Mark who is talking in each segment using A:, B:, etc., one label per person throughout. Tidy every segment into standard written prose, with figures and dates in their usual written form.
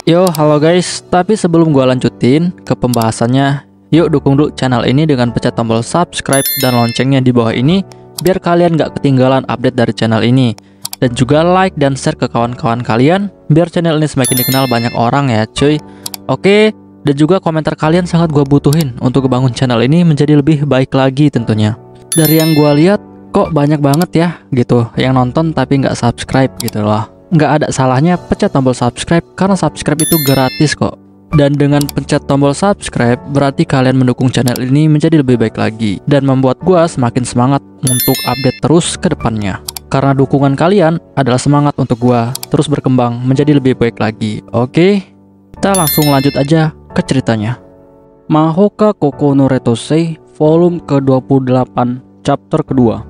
A: Yo, halo guys. Tapi sebelum gua lanjutin ke pembahasannya, yuk dukung dulu channel ini dengan pencet tombol subscribe dan loncengnya di bawah ini biar kalian gak ketinggalan update dari channel ini. Dan juga like dan share ke kawan-kawan kalian biar channel ini semakin dikenal banyak orang ya cuy. Oke, dan juga komentar kalian sangat gua butuhin untuk ngebangun channel ini menjadi lebih baik lagi tentunya. Dari yang gua lihat kok banyak banget ya gitu yang nonton tapi nggak subscribe gitu loh. Nggak ada salahnya pencet tombol subscribe karena subscribe itu gratis kok. Dan dengan pencet tombol subscribe berarti kalian mendukung channel ini menjadi lebih baik lagi dan membuat gua semakin semangat untuk update terus ke depannya. Karena dukungan kalian adalah semangat untuk gua terus berkembang menjadi lebih baik lagi. Oke, kita langsung lanjut aja ke ceritanya. Mahoka Koko no Retosei volume ke-28 chapter kedua.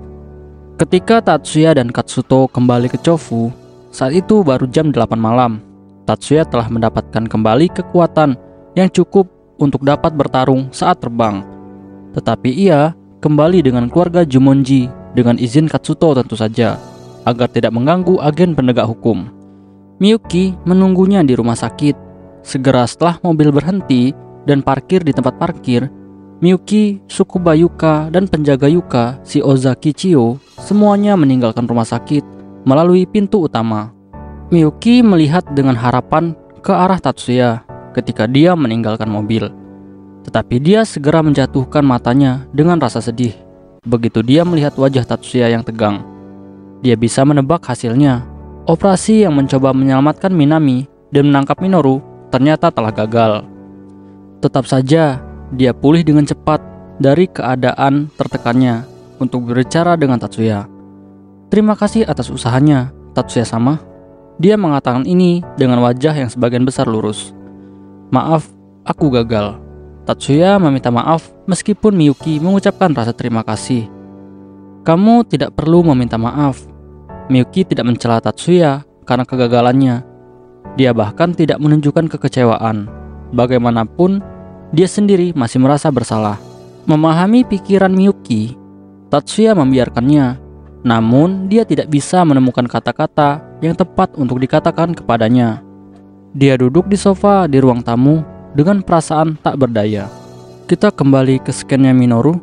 A: Ketika Tatsuya dan Katsuto kembali ke Chofu, saat itu baru jam 8 malam. Tatsuya telah mendapatkan kembali kekuatan yang cukup untuk dapat bertarung saat terbang. Tetapi ia kembali dengan keluarga Jumonji dengan izin Katsuto tentu saja, agar tidak mengganggu agen penegak hukum. Miyuki menunggunya di rumah sakit. Segera setelah mobil berhenti dan parkir di tempat parkir, Miyuki, Tsukuba Yuka, dan penjaga Yuka, si Ozaki Chiyo, semuanya meninggalkan rumah sakit melalui pintu utama. Miyuki melihat dengan harapan ke arah Tatsuya ketika dia meninggalkan mobil. Tetapi dia segera menjatuhkan matanya dengan rasa sedih begitu dia melihat wajah Tatsuya yang tegang. Dia bisa menebak hasilnya. Operasi yang mencoba menyelamatkan Minami dan menangkap Minoru ternyata telah gagal. Tetap saja dia pulih dengan cepat dari keadaan tertekannya untuk berbicara dengan Tatsuya. Terima kasih atas usahanya, Tatsuya-sama. Dia mengatakan ini dengan wajah yang sebagian besar lurus. Maaf, aku gagal. Tatsuya meminta maaf meskipun Miyuki mengucapkan rasa terima kasih. Kamu tidak perlu meminta maaf. Miyuki tidak mencela Tatsuya karena kegagalannya. Dia bahkan tidak menunjukkan kekecewaan. Bagaimanapun, dia sendiri masih merasa bersalah. Memahami pikiran Miyuki, Tatsuya membiarkannya. Namun, dia tidak bisa menemukan kata-kata yang tepat untuk dikatakan kepadanya. Dia duduk di sofa di ruang tamu dengan perasaan tak berdaya. Kita kembali ke skennya Minoru.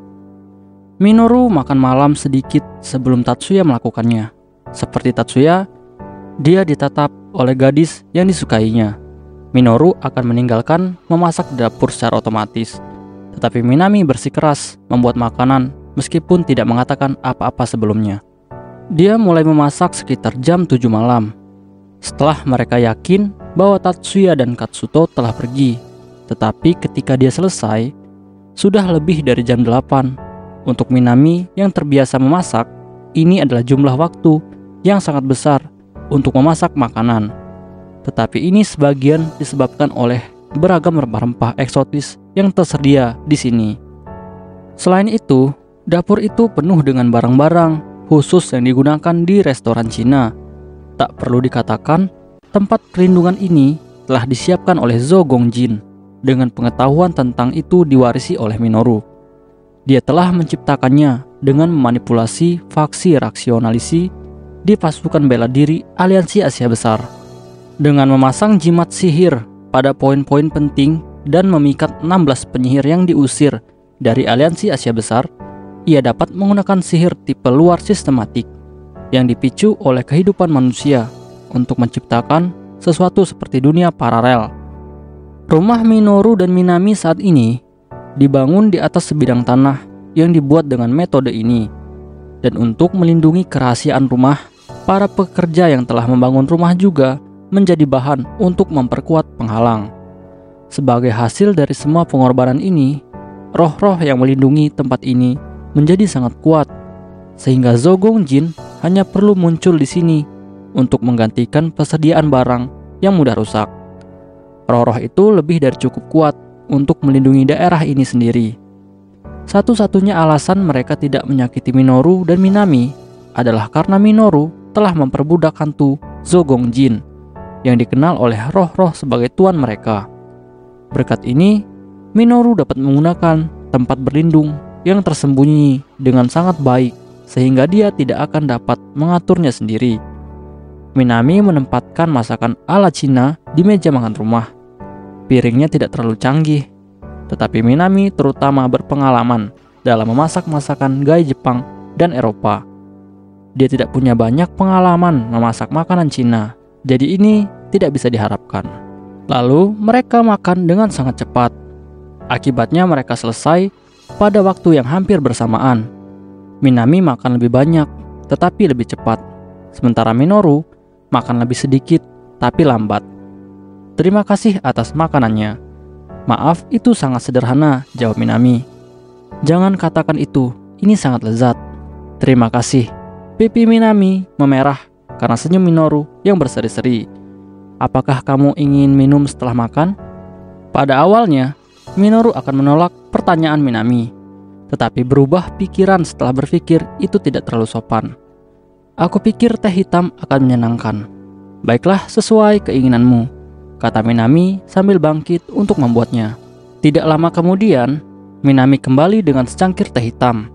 A: Minoru makan malam sedikit sebelum Tatsuya melakukannya. Seperti Tatsuya, dia ditatap oleh gadis yang disukainya. Minoru akan meninggalkan memasak di dapur secara otomatis. Tetapi Minami bersikeras membuat makanan meskipun tidak mengatakan apa-apa sebelumnya. Dia mulai memasak sekitar jam 7 malam. Setelah mereka yakin bahwa Tatsuya dan Katsuto telah pergi. Tetapi ketika dia selesai, sudah lebih dari jam 8. Untuk Minami yang terbiasa memasak, ini adalah jumlah waktu yang sangat besar untuk memasak makanan. Tetapi ini sebagian disebabkan oleh beragam rempah-rempah eksotis yang tersedia di sini. Selain itu, dapur itu penuh dengan barang-barang khusus yang digunakan di restoran Cina. Tak perlu dikatakan, tempat perlindungan ini telah disiapkan oleh Zhou Gongjin. Dengan pengetahuan tentang itu diwarisi oleh Minoru. Dia telah menciptakannya dengan memanipulasi faksi raksionalisi di pasukan bela diri Aliansi Asia Besar. Dengan memasang jimat sihir pada poin-poin penting dan memikat 16 penyihir yang diusir dari Aliansi Asia Besar, ia dapat menggunakan sihir tipe luar sistematik yang dipicu oleh kehidupan manusia untuk menciptakan sesuatu seperti dunia paralel. Rumah Minoru dan Minami saat ini dibangun di atas sebidang tanah yang dibuat dengan metode ini. Dan untuk melindungi kerahasiaan rumah, para pekerja yang telah membangun rumah juga menjadi bahan untuk memperkuat penghalang. Sebagai hasil dari semua pengorbanan ini, roh-roh yang melindungi tempat ini menjadi sangat kuat, sehingga Zhou Gongjin hanya perlu muncul di sini untuk menggantikan persediaan barang yang mudah rusak. Roh-roh itu lebih dari cukup kuat untuk melindungi daerah ini sendiri. Satu-satunya alasan mereka tidak menyakiti Minoru dan Minami adalah karena Minoru telah memperbudak hantu Zhou Gongjin yang dikenal oleh roh-roh sebagai tuan mereka. Berkat ini, Minoru dapat menggunakan tempat berlindung yang tersembunyi dengan sangat baik sehingga dia tidak akan dapat mengaturnya sendiri. Minami menempatkan masakan ala Cina di meja makan rumah. Piringnya tidak terlalu canggih, tetapi Minami terutama berpengalaman dalam memasak masakan gaya Jepang dan Eropa. Dia tidak punya banyak pengalaman memasak makanan Cina, jadi ini tidak bisa diharapkan. Lalu mereka makan dengan sangat cepat. Akibatnya mereka selesai pada waktu yang hampir bersamaan. Minami makan lebih banyak, tetapi lebih cepat. Sementara Minoru makan lebih sedikit, tapi lambat. Terima kasih atas makanannya. Maaf, itu sangat sederhana, jawab Minami. Jangan katakan itu, ini sangat lezat. Terima kasih. Pipi Minami memerah karena senyum Minoru yang berseri-seri. Apakah kamu ingin minum setelah makan? Pada awalnya, Minoru akan menolak pertanyaan Minami, tetapi berubah pikiran setelah berpikir itu tidak terlalu sopan. Aku pikir teh hitam akan menyenangkan. Baiklah, sesuai keinginanmu, kata Minami sambil bangkit untuk membuatnya. Tidak lama kemudian, Minami kembali dengan secangkir teh hitam.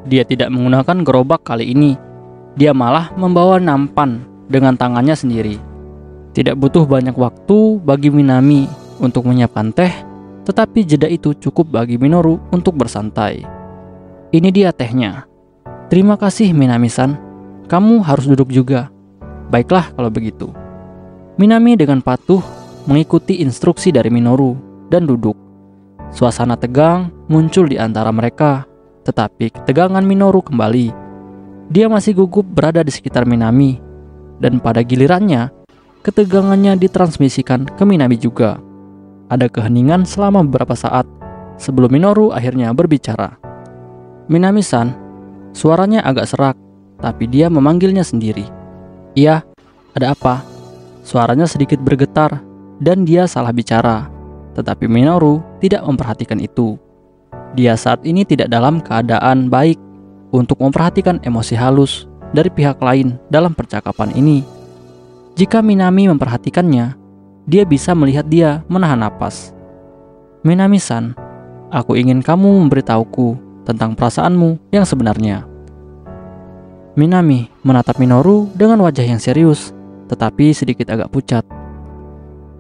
A: Dia tidak menggunakan gerobak kali ini. Dia malah membawa nampan dengan tangannya sendiri. Tidak butuh banyak waktu bagi Minami untuk menyiapkan teh, tetapi jeda itu cukup bagi Minoru untuk bersantai. Ini dia tehnya. Terima kasih Minami-san. Kamu harus duduk juga. Baiklah kalau begitu. Minami dengan patuh mengikuti instruksi dari Minoru dan duduk. Suasana tegang muncul di antara mereka, tetapi ketegangan Minoru kembali. Dia masih gugup berada di sekitar Minami, dan pada gilirannya, ketegangannya ditransmisikan ke Minami juga. Ada keheningan selama beberapa saat sebelum Minoru akhirnya berbicara. Minami-san, suaranya agak serak, tapi dia memanggilnya sendiri. Iya, ada apa? Suaranya sedikit bergetar dan dia salah bicara. Tetapi Minoru tidak memperhatikan itu. Dia saat ini tidak dalam keadaan baik untuk memperhatikan emosi halus dari pihak lain dalam percakapan ini. Jika Minami memperhatikannya, dia bisa melihat dia menahan napas. Minami-san, aku ingin kamu memberitahuku tentang perasaanmu yang sebenarnya. Minami menatap Minoru dengan wajah yang serius, tetapi sedikit agak pucat.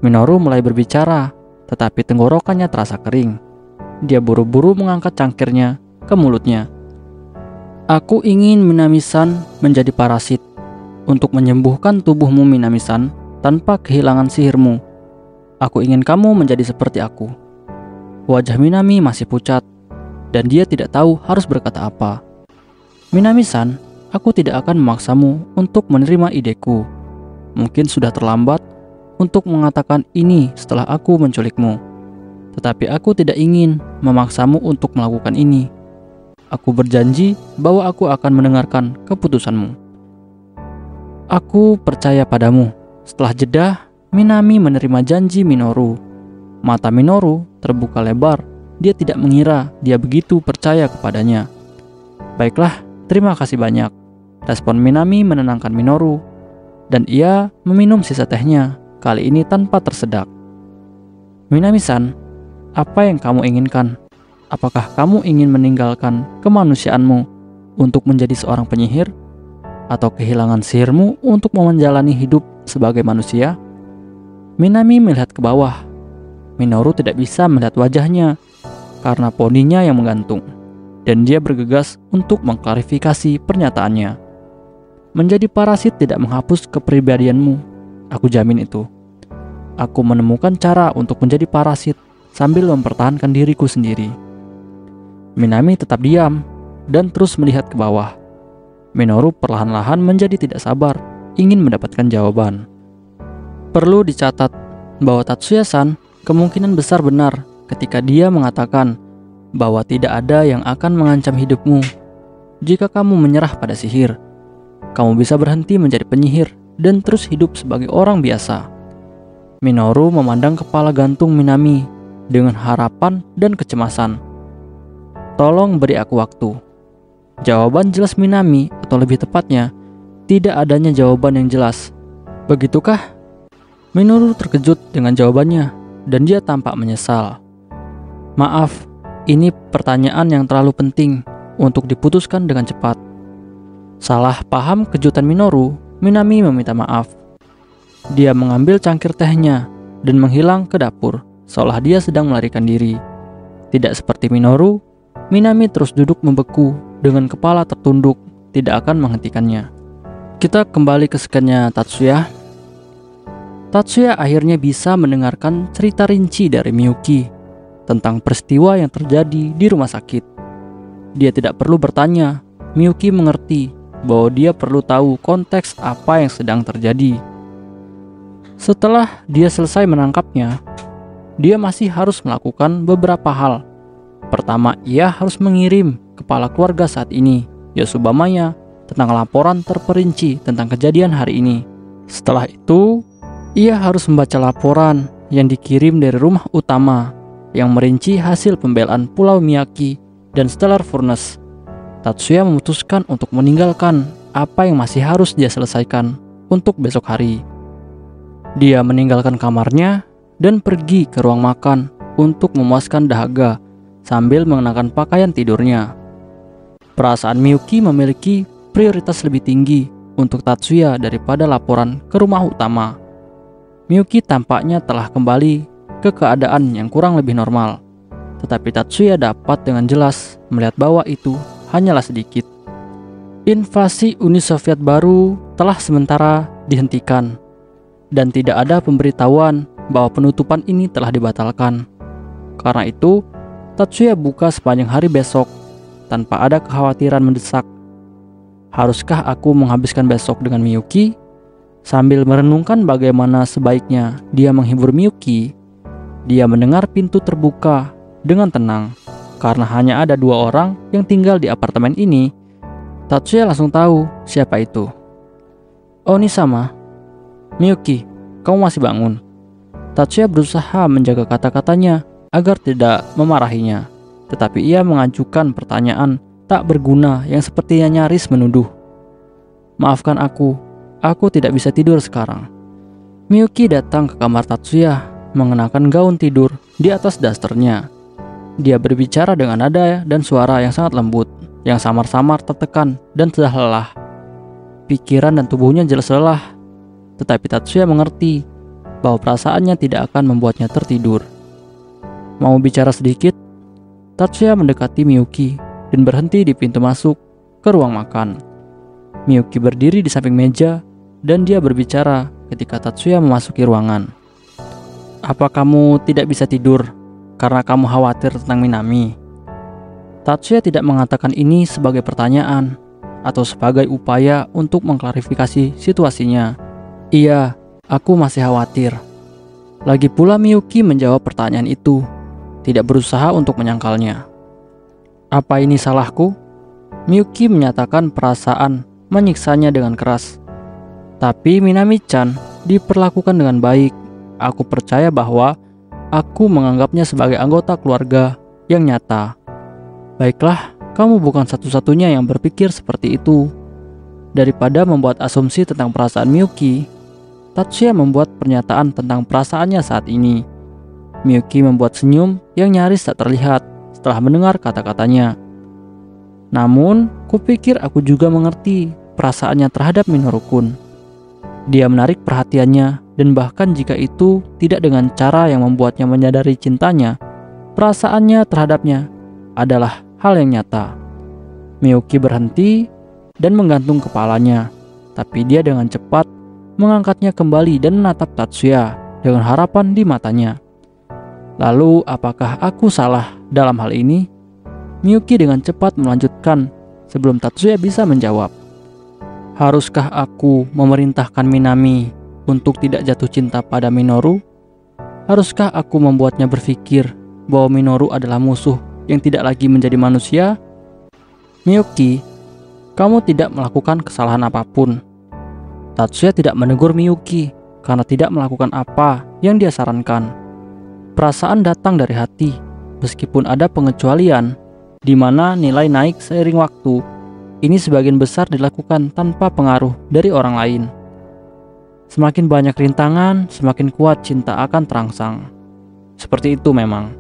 A: Minoru mulai berbicara, tetapi tenggorokannya terasa kering. Dia buru-buru mengangkat cangkirnya ke mulutnya. Aku ingin Minami-san menjadi parasit untuk menyembuhkan tubuhmu Minami-san tanpa kehilangan sihirmu. Aku ingin kamu menjadi seperti aku. Wajah Minami masih pucat, dan dia tidak tahu harus berkata apa. Minami-san, aku tidak akan memaksamu untuk menerima ideku. Mungkin sudah terlambat untuk mengatakan ini setelah aku menculikmu. Tetapi aku tidak ingin memaksamu untuk melakukan ini. Aku berjanji bahwa aku akan mendengarkan keputusanmu. Aku percaya padamu. Setelah jeda, Minami menerima janji Minoru. Mata Minoru terbuka lebar. Dia tidak mengira dia begitu percaya kepadanya. Baiklah, terima kasih banyak. Respon Minami menenangkan Minoru, dan ia meminum sisa tehnya, kali ini tanpa tersedak. Minami-san, apa yang kamu inginkan? Apakah kamu ingin meninggalkan kemanusiaanmu untuk menjadi seorang penyihir? Atau kehilangan sihirmu untuk menjalani hidup sebagai manusia? Minami melihat ke bawah. Minoru tidak bisa melihat wajahnya karena poninya yang menggantung, dan dia bergegas untuk mengklarifikasi pernyataannya. Menjadi parasit tidak menghapus kepribadianmu. Aku jamin itu. Aku menemukan cara untuk menjadi parasit sambil mempertahankan diriku sendiri. Minami tetap diam dan terus melihat ke bawah. Minoru perlahan-lahan menjadi tidak sabar, ingin mendapatkan jawaban. Perlu dicatat bahwa Tatsuya-san kemungkinan besar benar ketika dia mengatakan bahwa tidak ada yang akan mengancam hidupmu. Jika kamu menyerah pada sihir, kamu bisa berhenti menjadi penyihir dan terus hidup sebagai orang biasa. Minoru memandang kepala gantung Minami dengan harapan dan kecemasan. Tolong beri aku waktu. Jawaban jelas Minami, atau lebih tepatnya, tidak adanya jawaban yang jelas. Begitukah? Minoru terkejut dengan jawabannya, dan dia tampak menyesal. Maaf, ini pertanyaan yang terlalu penting untuk diputuskan dengan cepat. Salah paham kejutan Minoru, Minami meminta maaf. Dia mengambil cangkir tehnya dan menghilang ke dapur, seolah dia sedang melarikan diri. Tidak seperti Minoru, Minami terus duduk membeku dengan kepala tertunduk, tidak akan menghentikannya. Kita kembali ke skennya Tatsuya. Tatsuya akhirnya bisa mendengarkan cerita rinci dari Miyuki tentang peristiwa yang terjadi di rumah sakit. Dia tidak perlu bertanya, Miyuki mengerti bahwa dia perlu tahu konteks apa yang sedang terjadi. Setelah dia selesai menangkapnya, dia masih harus melakukan beberapa hal. Pertama, ia harus mengirim kepala keluarga saat ini, Yosubamaya, tentang laporan terperinci tentang kejadian hari ini. Setelah itu, ia harus membaca laporan yang dikirim dari rumah utama yang merinci hasil pembelaan Pulau Miyaki dan Stellar Furnace. Tatsuya memutuskan untuk meninggalkan apa yang masih harus dia selesaikan untuk besok hari. Dia meninggalkan kamarnya dan pergi ke ruang makan untuk memuaskan dahaga sambil mengenakan pakaian tidurnya. Perasaan Miyuki memiliki prioritas lebih tinggi untuk Tatsuya daripada laporan ke rumah utama. Miyuki tampaknya telah kembali ke keadaan yang kurang lebih normal, tetapi Tatsuya dapat dengan jelas melihat bahwa itu hanyalah sedikit. Invasi Uni Soviet baru telah sementara dihentikan, dan tidak ada pemberitahuan bahwa penutupan ini telah dibatalkan. Karena itu, Tatsuya buka sepanjang hari besok tanpa ada kekhawatiran mendesak. Haruskah aku menghabiskan besok dengan Miyuki? Sambil merenungkan bagaimana sebaiknya dia menghibur Miyuki, dia mendengar pintu terbuka dengan tenang. Karena hanya ada 2 orang yang tinggal di apartemen ini, Tatsuya langsung tahu siapa itu. Oni-sama, Miyuki, kamu masih bangun? Tatsuya berusaha menjaga kata-katanya agar tidak memarahinya, tetapi ia mengajukan pertanyaan tak berguna yang sepertinya nyaris menuduh. Maafkan aku tidak bisa tidur sekarang. Miyuki datang ke kamar Tatsuya mengenakan gaun tidur di atas dasternya. Dia berbicara dengan nada dan suara yang sangat lembut, yang samar-samar tertekan dan sudah lelah. Pikiran dan tubuhnya jelas lelah, tetapi Tatsuya mengerti bahwa perasaannya tidak akan membuatnya tertidur. Mau bicara sedikit? Tatsuya mendekati Miyuki dan berhenti di pintu masuk ke ruang makan. Miyuki berdiri di samping meja dan dia berbicara ketika Tatsuya memasuki ruangan. Apa kamu tidak bisa tidur karena kamu khawatir tentang Minami? Tatsuya tidak mengatakan ini sebagai pertanyaan atau sebagai upaya untuk mengklarifikasi situasinya. Iya, aku masih khawatir. Lagi pula Miyuki menjawab pertanyaan itu, tidak berusaha untuk menyangkalnya. Apa ini salahku? Miyuki menyatakan perasaan menyiksanya dengan keras. Tapi Minami-chan diperlakukan dengan baik. Aku percaya bahwa aku menganggapnya sebagai anggota keluarga yang nyata. Baiklah, kamu bukan satu-satunya yang berpikir seperti itu. Daripada membuat asumsi tentang perasaan Miyuki, Tatsuya membuat pernyataan tentang perasaannya saat ini. Miyuki membuat senyum yang nyaris tak terlihat setelah mendengar kata-katanya. Namun, kupikir aku juga mengerti perasaannya terhadap Minoru-kun. Dia menarik perhatiannya, dan bahkan jika itu tidak dengan cara yang membuatnya menyadari cintanya, perasaannya terhadapnya adalah hal yang nyata. Miyuki berhenti dan menggantung kepalanya, tapi dia dengan cepat mengangkatnya kembali dan menatap Tatsuya dengan harapan di matanya. Lalu, apakah aku salah dalam hal ini? Miyuki dengan cepat melanjutkan sebelum Tatsuya bisa menjawab. Haruskah aku memerintahkan Minami untuk tidak jatuh cinta pada Minoru? Haruskah aku membuatnya berpikir bahwa Minoru adalah musuh yang tidak lagi menjadi manusia? Miyuki, kamu tidak melakukan kesalahan apapun. Tatsuya tidak menegur Miyuki karena tidak melakukan apa yang dia sarankan. Perasaan datang dari hati, meskipun ada pengecualian di mana nilai naik seiring waktu. Ini sebagian besar dilakukan tanpa pengaruh dari orang lain. Semakin banyak rintangan, semakin kuat cinta akan terangsang. Seperti itu memang.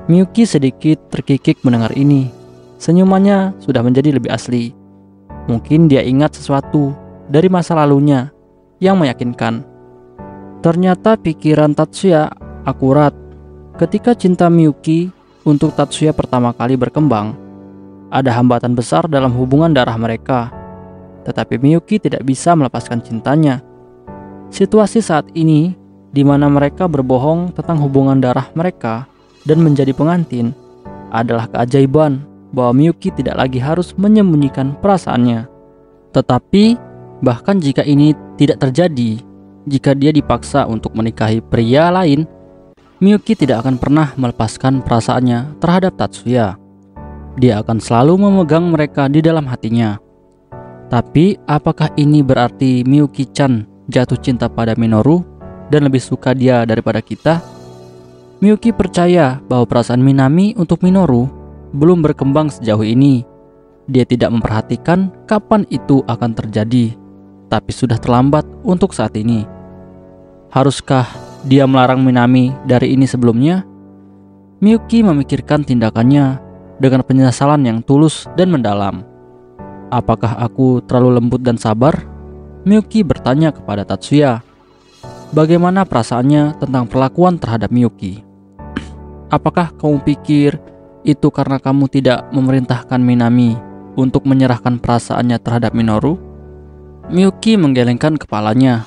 A: Miyuki sedikit terkikik mendengar ini. Senyumannya sudah menjadi lebih asli. Mungkin dia ingat sesuatu dari masa lalunya yang meyakinkan. Ternyata pikiran Tatsuya akurat. Ketika cinta Miyuki untuk Tatsuya pertama kali berkembang, ada hambatan besar dalam hubungan darah mereka. Tetapi Miyuki tidak bisa melepaskan cintanya. Situasi saat ini di mana mereka berbohong tentang hubungan darah mereka dan menjadi pengantin adalah keajaiban bahwa Miyuki tidak lagi harus menyembunyikan perasaannya. Tetapi bahkan jika ini tidak terjadi, jika dia dipaksa untuk menikahi pria lain, Miyuki tidak akan pernah melepaskan perasaannya terhadap Tatsuya. Dia akan selalu memegang mereka di dalam hatinya. Tapi apakah ini berarti Miyuki-chan jatuh cinta pada Minoru dan lebih suka dia daripada kita? Miyuki percaya bahwa perasaan Minami untuk Minoru belum berkembang sejauh ini. Dia tidak memperhatikan kapan itu akan terjadi, tapi sudah terlambat untuk saat ini. Haruskah dia melarang Minami dari ini sebelumnya? Miyuki memikirkan tindakannya dengan penyesalan yang tulus dan mendalam. Apakah aku terlalu lembut dan sabar? Miyuki bertanya kepada Tatsuya. Bagaimana perasaannya tentang perlakuan terhadap Miyuki? Apakah kamu pikir itu karena kamu tidak memerintahkan Minami untuk menyerahkan perasaannya terhadap Minoru? Miyuki menggelengkan kepalanya.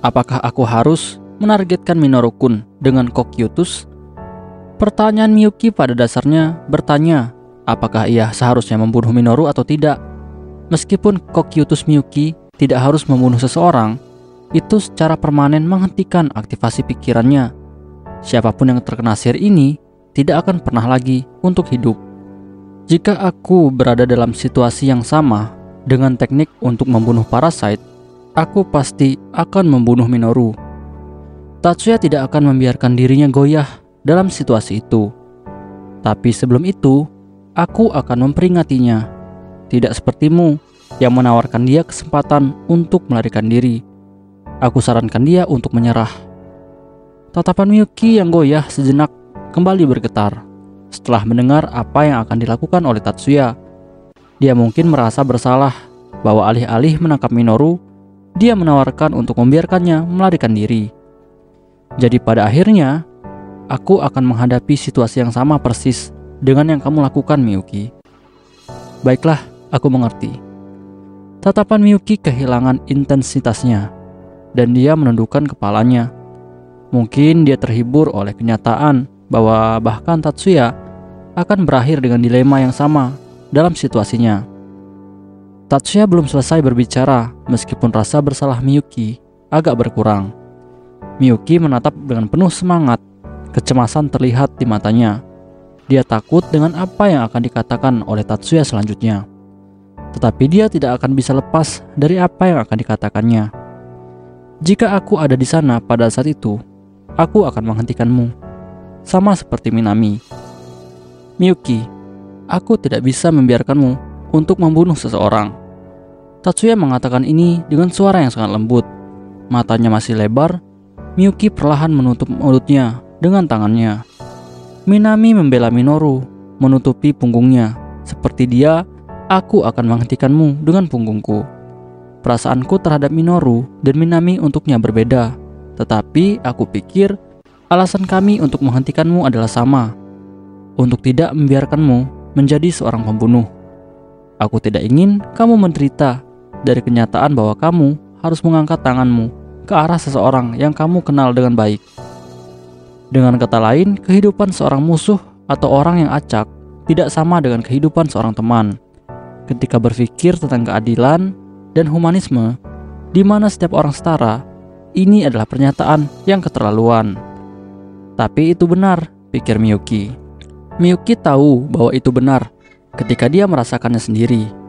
A: Apakah aku harus menargetkan Minoru-kun dengan Kokyutus? Pertanyaan Miyuki pada dasarnya bertanya, apakah ia seharusnya membunuh Minoru atau tidak? Meskipun Kokyutus Miyuki tidak harus membunuh seseorang, itu secara permanen menghentikan aktivasi pikirannya. Siapapun yang terkena sihir ini tidak akan pernah lagi untuk hidup. Jika aku berada dalam situasi yang sama dengan teknik untuk membunuh parasite, aku pasti akan membunuh Minoru. Tatsuya tidak akan membiarkan dirinya goyah dalam situasi itu. Tapi sebelum itu, aku akan memperingatinya. Tidak sepertimu yang menawarkan dia kesempatan untuk melarikan diri. Aku sarankan dia untuk menyerah. Tatapan Miyuki yang goyah sejenak kembali bergetar setelah mendengar apa yang akan dilakukan oleh Tatsuya. Dia mungkin merasa bersalah bahwa alih-alih menangkap Minoru, dia menawarkan untuk membiarkannya melarikan diri. Jadi pada akhirnya, aku akan menghadapi situasi yang sama persis dengan yang kamu lakukan, Miyuki. Baiklah, aku mengerti. Tatapan Miyuki kehilangan intensitasnya, dan dia menundukkan kepalanya. Mungkin dia terhibur oleh kenyataan bahwa bahkan Tatsuya akan berakhir dengan dilema yang sama dalam situasinya. Tatsuya belum selesai berbicara meskipun rasa bersalah Miyuki agak berkurang. Miyuki menatap dengan penuh semangat. Kecemasan terlihat di matanya. Dia takut dengan apa yang akan dikatakan oleh Tatsuya selanjutnya. Tetapi dia tidak akan bisa lepas dari apa yang akan dikatakannya. Jika aku ada di sana pada saat itu, aku akan menghentikanmu. Sama seperti Minami. Miyuki, aku tidak bisa membiarkanmu untuk membunuh seseorang. Tatsuya mengatakan ini dengan suara yang sangat lembut. Matanya masih lebar. Miyuki perlahan menutup mulutnya dengan tangannya. Minami membela Minoru, menutupi punggungnya. Seperti dia, aku akan menghentikanmu dengan punggungku. Perasaanku terhadap Minoru dan Minami untuknya berbeda. Tetapi aku pikir alasan kami untuk menghentikanmu adalah sama. Untuk tidak membiarkanmu menjadi seorang pembunuh. Aku tidak ingin kamu menderita dari kenyataan bahwa kamu harus mengangkat tanganmu ke arah seseorang yang kamu kenal dengan baik. Dengan kata lain, kehidupan seorang musuh atau orang yang acak tidak sama dengan kehidupan seorang teman. Ketika berpikir tentang keadilan dan humanisme, di mana setiap orang setara, ini adalah pernyataan yang keterlaluan. Tapi itu benar, pikir Miyuki. Miyuki tahu bahwa itu benar ketika dia merasakannya sendiri.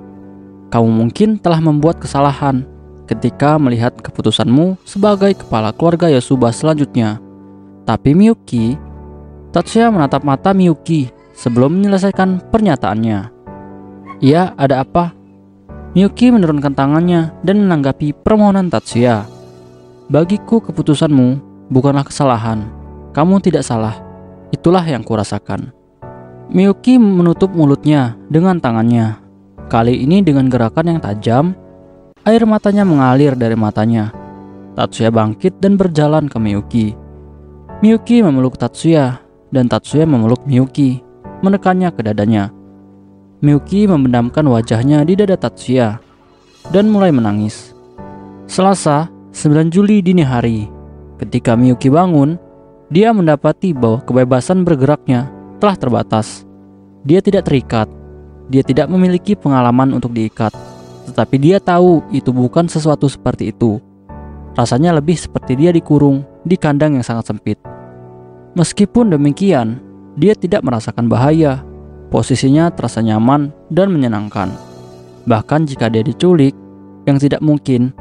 A: Kamu mungkin telah membuat kesalahan ketika melihat keputusanmu sebagai kepala keluarga Yasuba selanjutnya. Tapi Miyuki, Tatsuya menatap mata Miyuki sebelum menyelesaikan pernyataannya. Ya, ada apa? Miyuki menurunkan tangannya dan menanggapi permohonan Tatsuya. Bagiku keputusanmu bukanlah kesalahan. Kamu tidak salah. Itulah yang kurasakan. Miyuki menutup mulutnya dengan tangannya. Kali ini dengan gerakan yang tajam, air matanya mengalir dari matanya. Tatsuya bangkit dan berjalan ke Miyuki. Miyuki memeluk Tatsuya, dan Tatsuya memeluk Miyuki, menekannya ke dadanya. Miyuki memendamkan wajahnya di dada Tatsuya, dan mulai menangis. Selasa, 9 Juli dini hari. Ketika Miyuki bangun, dia mendapati bahwa kebebasan bergeraknya telah terbatas. Dia tidak terikat. Dia tidak memiliki pengalaman untuk diikat. Tetapi dia tahu itu bukan sesuatu seperti itu. Rasanya lebih seperti dia dikurung di kandang yang sangat sempit. Meskipun demikian, dia tidak merasakan bahaya. Posisinya terasa nyaman dan menyenangkan. Bahkan jika dia diculik, yang tidak mungkin,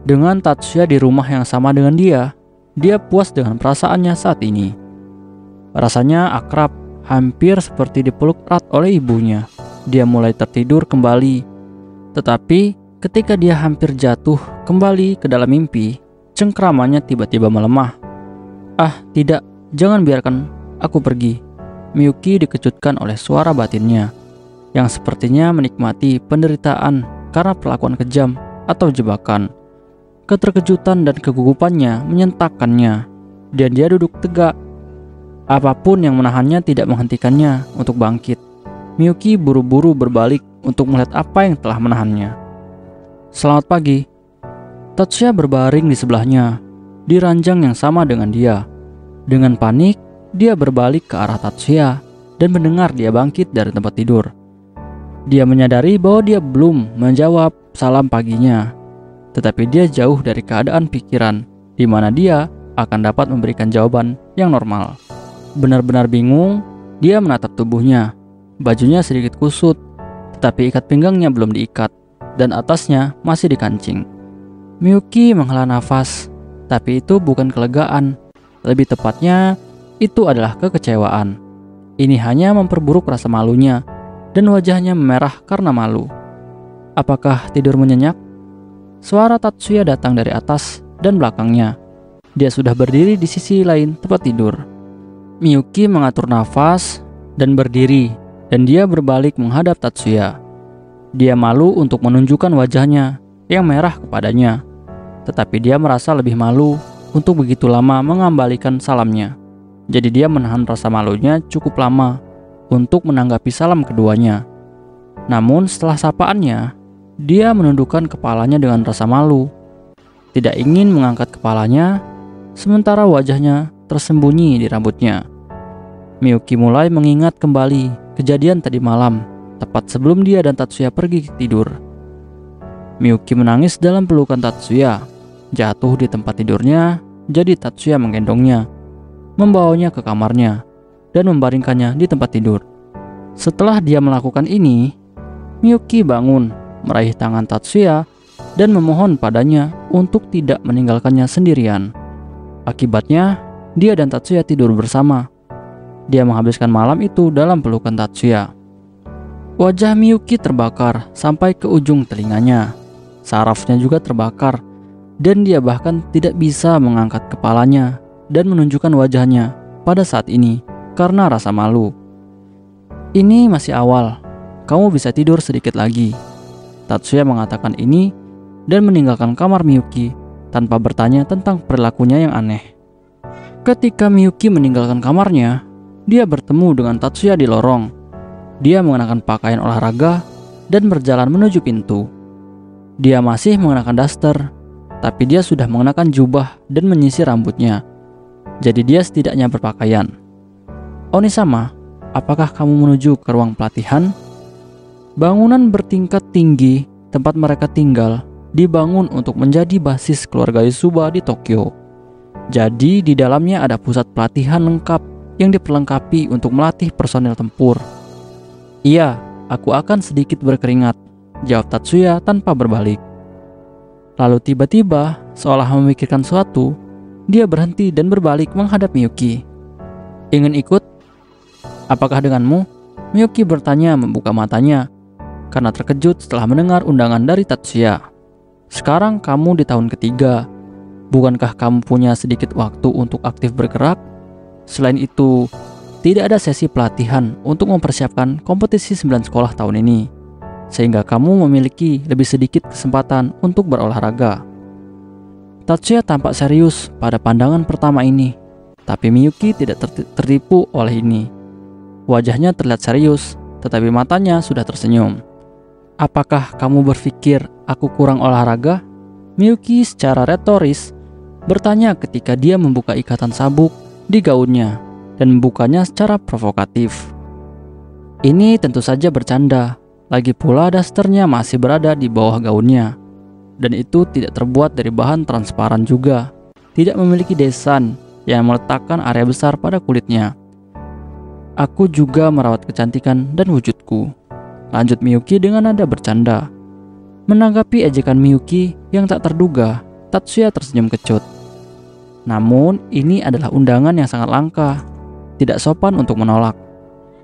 A: dengan Tatsuya di rumah yang sama dengan dia puas dengan perasaannya saat ini. Rasanya akrab, hampir seperti dipeluk erat oleh ibunya. Dia mulai tertidur kembali. Tetapi ketika dia hampir jatuh kembali ke dalam mimpi, cengkramannya tiba-tiba melemah. "Ah, tidak, jangan biarkan aku pergi." Miyuki dikejutkan oleh suara batinnya, yang sepertinya menikmati penderitaan karena perlakuan kejam atau jebakan. Keterkejutan dan kegugupannya menyentakkannya, dan dia duduk tegak. Apapun yang menahannya tidak menghentikannya untuk bangkit. Miyuki buru-buru berbalik untuk melihat apa yang telah menahannya. "Selamat pagi." Tatsuya berbaring di sebelahnya, di ranjang yang sama dengan dia. Dengan panik, dia berbalik ke arah Tatsuya dan mendengar dia bangkit dari tempat tidur. Dia menyadari bahwa dia belum menjawab salam paginya, tetapi dia jauh dari keadaan pikiran di mana dia akan dapat memberikan jawaban yang normal. Benar-benar bingung, dia menatap tubuhnya. Bajunya sedikit kusut, tetapi ikat pinggangnya belum diikat, dan atasnya masih dikancing. Miyuki menghela nafas, tapi itu bukan kelegaan. Lebih tepatnya, itu adalah kekecewaan. Ini hanya memperburuk rasa malunya, dan wajahnya memerah karena malu. "Apakah tidurmu nyenyak?" Suara Tatsuya datang dari atas dan belakangnya. Dia sudah berdiri di sisi lain tempat tidur. Miyuki mengatur nafas dan berdiri, dan dia berbalik menghadap Tatsuya. Dia malu untuk menunjukkan wajahnya yang merah kepadanya, tetapi dia merasa lebih malu untuk begitu lama mengembalikan salamnya. Jadi dia menahan rasa malunya cukup lama untuk menanggapi salam keduanya. Namun setelah sapaannya, dia menundukkan kepalanya dengan rasa malu. Tidak ingin mengangkat kepalanya, sementara wajahnya tersembunyi di rambutnya. Miyuki mulai mengingat kembali kejadian tadi malam, tepat sebelum dia dan Tatsuya pergi tidur. Miyuki menangis dalam pelukan Tatsuya, jatuh di tempat tidurnya, jadi Tatsuya menggendongnya, membawanya ke kamarnya, dan membaringkannya di tempat tidur. Setelah dia melakukan ini, Miyuki bangun, meraih tangan Tatsuya, dan memohon padanya untuk tidak meninggalkannya sendirian. Akibatnya, dia dan Tatsuya tidur bersama. Dia menghabiskan malam itu dalam pelukan Tatsuya. Wajah Miyuki terbakar sampai ke ujung telinganya. Sarafnya juga terbakar, dan dia bahkan tidak bisa mengangkat kepalanya dan menunjukkan wajahnya pada saat ini karena rasa malu. "Ini masih awal, kamu bisa tidur sedikit lagi." Tatsuya mengatakan ini dan meninggalkan kamar Miyuki tanpa bertanya tentang perilakunya yang aneh. Ketika Miyuki meninggalkan kamarnya, dia bertemu dengan Tatsuya di lorong. Dia mengenakan pakaian olahraga dan berjalan menuju pintu. Dia masih mengenakan daster, tapi dia sudah mengenakan jubah dan menyisir rambutnya. Jadi dia setidaknya berpakaian. "Onisama, apakah kamu menuju ke ruang pelatihan?" Bangunan bertingkat tinggi tempat mereka tinggal dibangun untuk menjadi basis keluarga Yusuba di Tokyo. Jadi di dalamnya ada pusat pelatihan lengkap yang diperlengkapi untuk melatih personel tempur. "Iya, aku akan sedikit berkeringat," jawab Tatsuya tanpa berbalik. Lalu tiba-tiba, seolah memikirkan sesuatu, dia berhenti dan berbalik menghadap Miyuki. "Ingin ikut? Apakah denganmu?" Miyuki bertanya membuka matanya, karena terkejut setelah mendengar undangan dari Tatsuya. "Sekarang kamu di tahun ketiga. Bukankah kamu punya sedikit waktu untuk aktif bergerak? Selain itu, tidak ada sesi pelatihan untuk mempersiapkan kompetisi 9 sekolah tahun ini, sehingga kamu memiliki lebih sedikit kesempatan untuk berolahraga." Tatsuya tampak serius pada pandangan pertama ini, tapi Miyuki tidak tertipu oleh ini. Wajahnya terlihat serius, tetapi matanya sudah tersenyum. "Apakah kamu berpikir aku kurang olahraga?" Miyuki secara retoris bertanya ketika dia membuka ikatan sabuk di gaunnya dan membukanya secara provokatif. Ini tentu saja bercanda, lagi pula dasternya masih berada di bawah gaunnya. Dan itu tidak terbuat dari bahan transparan juga, tidak memiliki desain yang meletakkan area besar pada kulitnya. "Aku juga merawat kecantikan dan wujudku," lanjut Miyuki dengan nada bercanda. Menanggapi ejekan Miyuki yang tak terduga, Tatsuya tersenyum kecut. "Namun ini adalah undangan yang sangat langka, tidak sopan untuk menolak.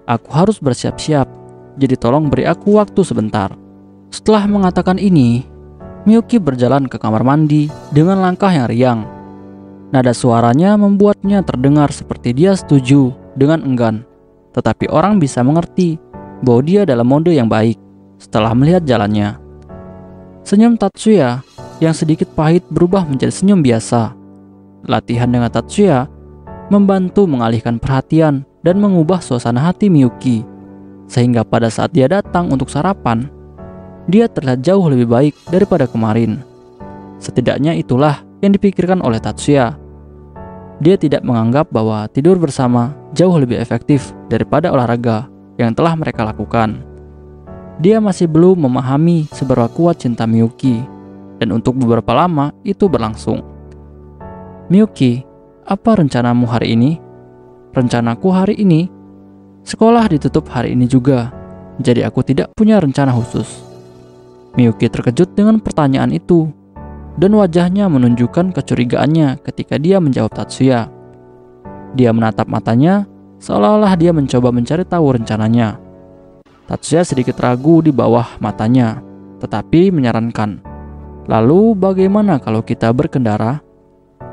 A: Aku harus bersiap-siap, jadi tolong beri aku waktu sebentar." Setelah mengatakan ini, Miyuki berjalan ke kamar mandi dengan langkah yang riang. Nada suaranya membuatnya terdengar seperti dia setuju dengan enggan, tetapi orang bisa mengerti bahwa dia dalam mode yang baik setelah melihat jalannya. Senyum Tatsuya yang sedikit pahit berubah menjadi senyum biasa. Latihan dengan Tatsuya membantu mengalihkan perhatian dan mengubah suasana hati Miyuki, sehingga pada saat dia datang untuk sarapan, dia terlihat jauh lebih baik daripada kemarin. Setidaknya itulah yang dipikirkan oleh Tatsuya. Dia tidak menganggap bahwa tidur bersama jauh lebih efektif daripada olahraga yang telah mereka lakukan. Dia masih belum memahami seberapa kuat cinta Miyuki, dan untuk beberapa lama itu berlangsung. "Miyuki, apa rencanamu hari ini?" "Rencanaku hari ini? Sekolah ditutup hari ini juga, jadi aku tidak punya rencana khusus." Miyuki terkejut dengan pertanyaan itu, dan wajahnya menunjukkan kecurigaannya ketika dia menjawab Tatsuya. Dia menatap matanya, seolah-olah dia mencoba mencari tahu rencananya. Tatsuya sedikit ragu di bawah matanya, tetapi menyarankan, "Lalu bagaimana kalau kita berkendara?"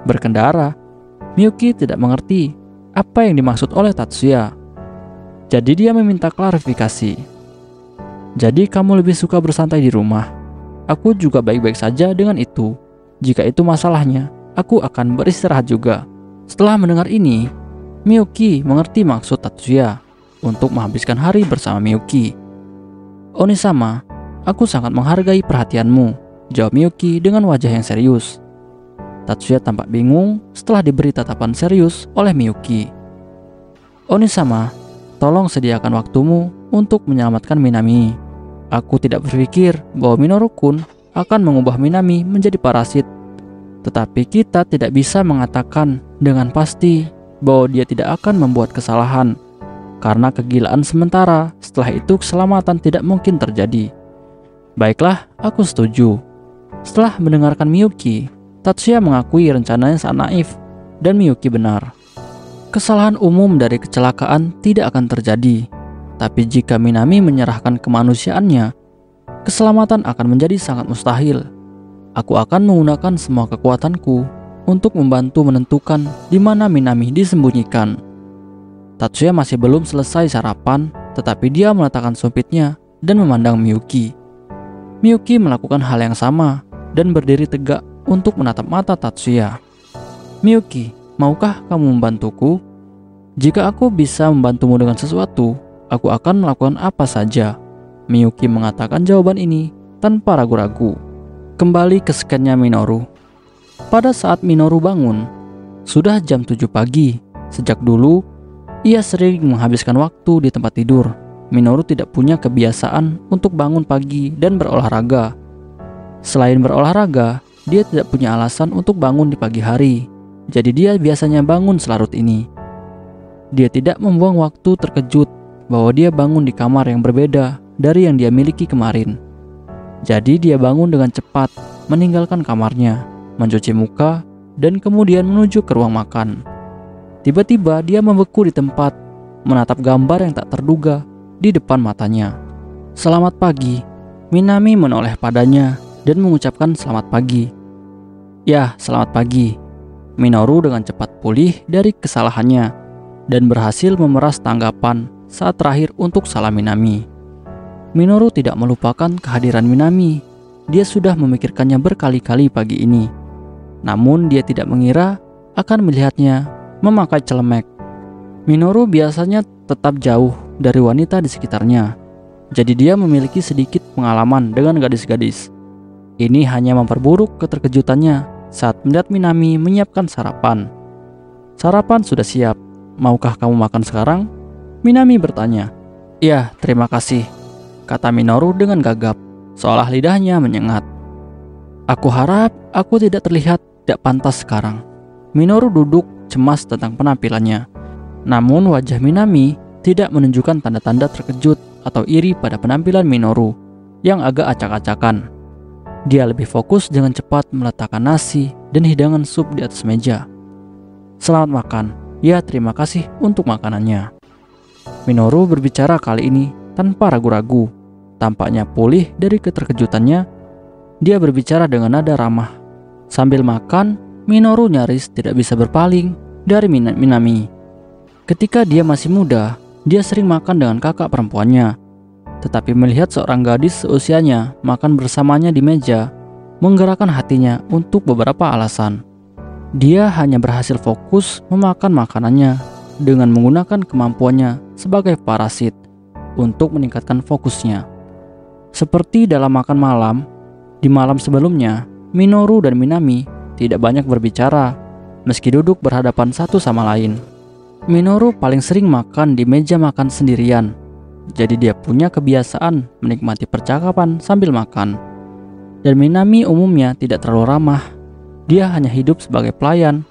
A: "Berkendara?" Miyuki tidak mengerti apa yang dimaksud oleh Tatsuya. Jadi dia meminta klarifikasi. "Jadi kamu lebih suka bersantai di rumah? Aku juga baik-baik saja dengan itu. Jika itu masalahnya, aku akan beristirahat juga." Setelah mendengar ini, Miyuki mengerti maksud Tatsuya untuk menghabiskan hari bersama Miyuki. "Onisama, aku sangat menghargai perhatianmu," jawab Miyuki dengan wajah yang serius. Tatsuya tampak bingung setelah diberi tatapan serius oleh Miyuki. "Onisama, tolong sediakan waktumu untuk menyelamatkan Minami. Aku tidak berpikir bahwa Minoru-kun akan mengubah Minami menjadi parasit. Tetapi kita tidak bisa mengatakan dengan pasti bahwa dia tidak akan membuat kesalahan, karena kegilaan sementara, setelah itu keselamatan tidak mungkin terjadi." "Baiklah, aku setuju." Setelah mendengarkan Miyuki, Tatsuya mengakui rencananya sangat naif, dan Miyuki benar. Kesalahan umum dari kecelakaan tidak akan terjadi. Tapi jika Minami menyerahkan kemanusiaannya, keselamatan akan menjadi sangat mustahil. Aku akan menggunakan semua kekuatanku untuk membantu menentukan di mana Minami disembunyikan. Tatsuya masih belum selesai sarapan, tetapi dia meletakkan sumpitnya dan memandang Miyuki. Miyuki melakukan hal yang sama dan berdiri tegak untuk menatap mata Tatsuya. "Miyuki, maukah kamu membantuku? Jika aku bisa membantumu dengan sesuatu, aku akan melakukan apa saja." Miyuki mengatakan jawaban ini tanpa ragu-ragu. Kembali ke scannya Minoru. Pada saat Minoru bangun, sudah jam 7 pagi. Sejak dulu, ia sering menghabiskan waktu di tempat tidur. Minoru tidak punya kebiasaan untuk bangun pagi dan berolahraga. Selain berolahraga, dia tidak punya alasan untuk bangun di pagi hari. Jadi dia biasanya bangun selarut ini. Dia tidak membuang waktu terkejut bahwa dia bangun di kamar yang berbeda dari yang dia miliki kemarin. Jadi dia bangun dengan cepat, meninggalkan kamarnya, mencuci muka, dan kemudian menuju ke ruang makan. Tiba-tiba dia membeku di tempat, menatap gambar yang tak terduga di depan matanya. "Selamat pagi." Minami menoleh padanya dan mengucapkan selamat pagi. "Ya, selamat pagi." Minoru dengan cepat pulih dari kesalahannya dan berhasil memeras tanggapan saat terakhir untuk salam Minami. Minoru tidak melupakan kehadiran Minami. Dia sudah memikirkannya berkali-kali pagi ini. Namun dia tidak mengira akan melihatnya memakai celemek. Minoru biasanya tetap jauh dari wanita di sekitarnya. Jadi dia memiliki sedikit pengalaman dengan gadis-gadis. Ini hanya memperburuk keterkejutannya saat melihat Minami menyiapkan sarapan. Sarapan sudah siap. Maukah kamu makan sekarang? Minami bertanya. Ya, terima kasih, kata Minoru dengan gagap, seolah lidahnya menyengat. Aku harap aku tidak terlihat tidak pantas sekarang. Minoru duduk cemas tentang penampilannya. Namun wajah Minami tidak menunjukkan tanda-tanda terkejut atau iri pada penampilan Minoru yang agak acak-acakan. Dia lebih fokus dengan cepat meletakkan nasi dan hidangan sup di atas meja. Selamat makan. Ya, terima kasih untuk makanannya. Minoru berbicara kali ini tanpa ragu-ragu. Tampaknya pulih dari keterkejutannya. Dia berbicara dengan nada ramah. Sambil makan, Minoru nyaris tidak bisa berpaling dari Minami. Ketika dia masih muda, dia sering makan dengan kakak perempuannya. Tetapi melihat seorang gadis seusianya makan bersamanya di meja, menggerakkan hatinya untuk beberapa alasan. Dia hanya berhasil fokus memakan makanannya dengan menggunakan kemampuannya sebagai parasit untuk meningkatkan fokusnya. Seperti dalam makan malam, di malam sebelumnya, Minoru dan Minami tidak banyak berbicara meski duduk berhadapan satu sama lain. Minoru paling sering makan di meja makan sendirian, jadi dia punya kebiasaan menikmati percakapan sambil makan. Dan Minami umumnya tidak terlalu ramah. Dia hanya hidup sebagai pelayan.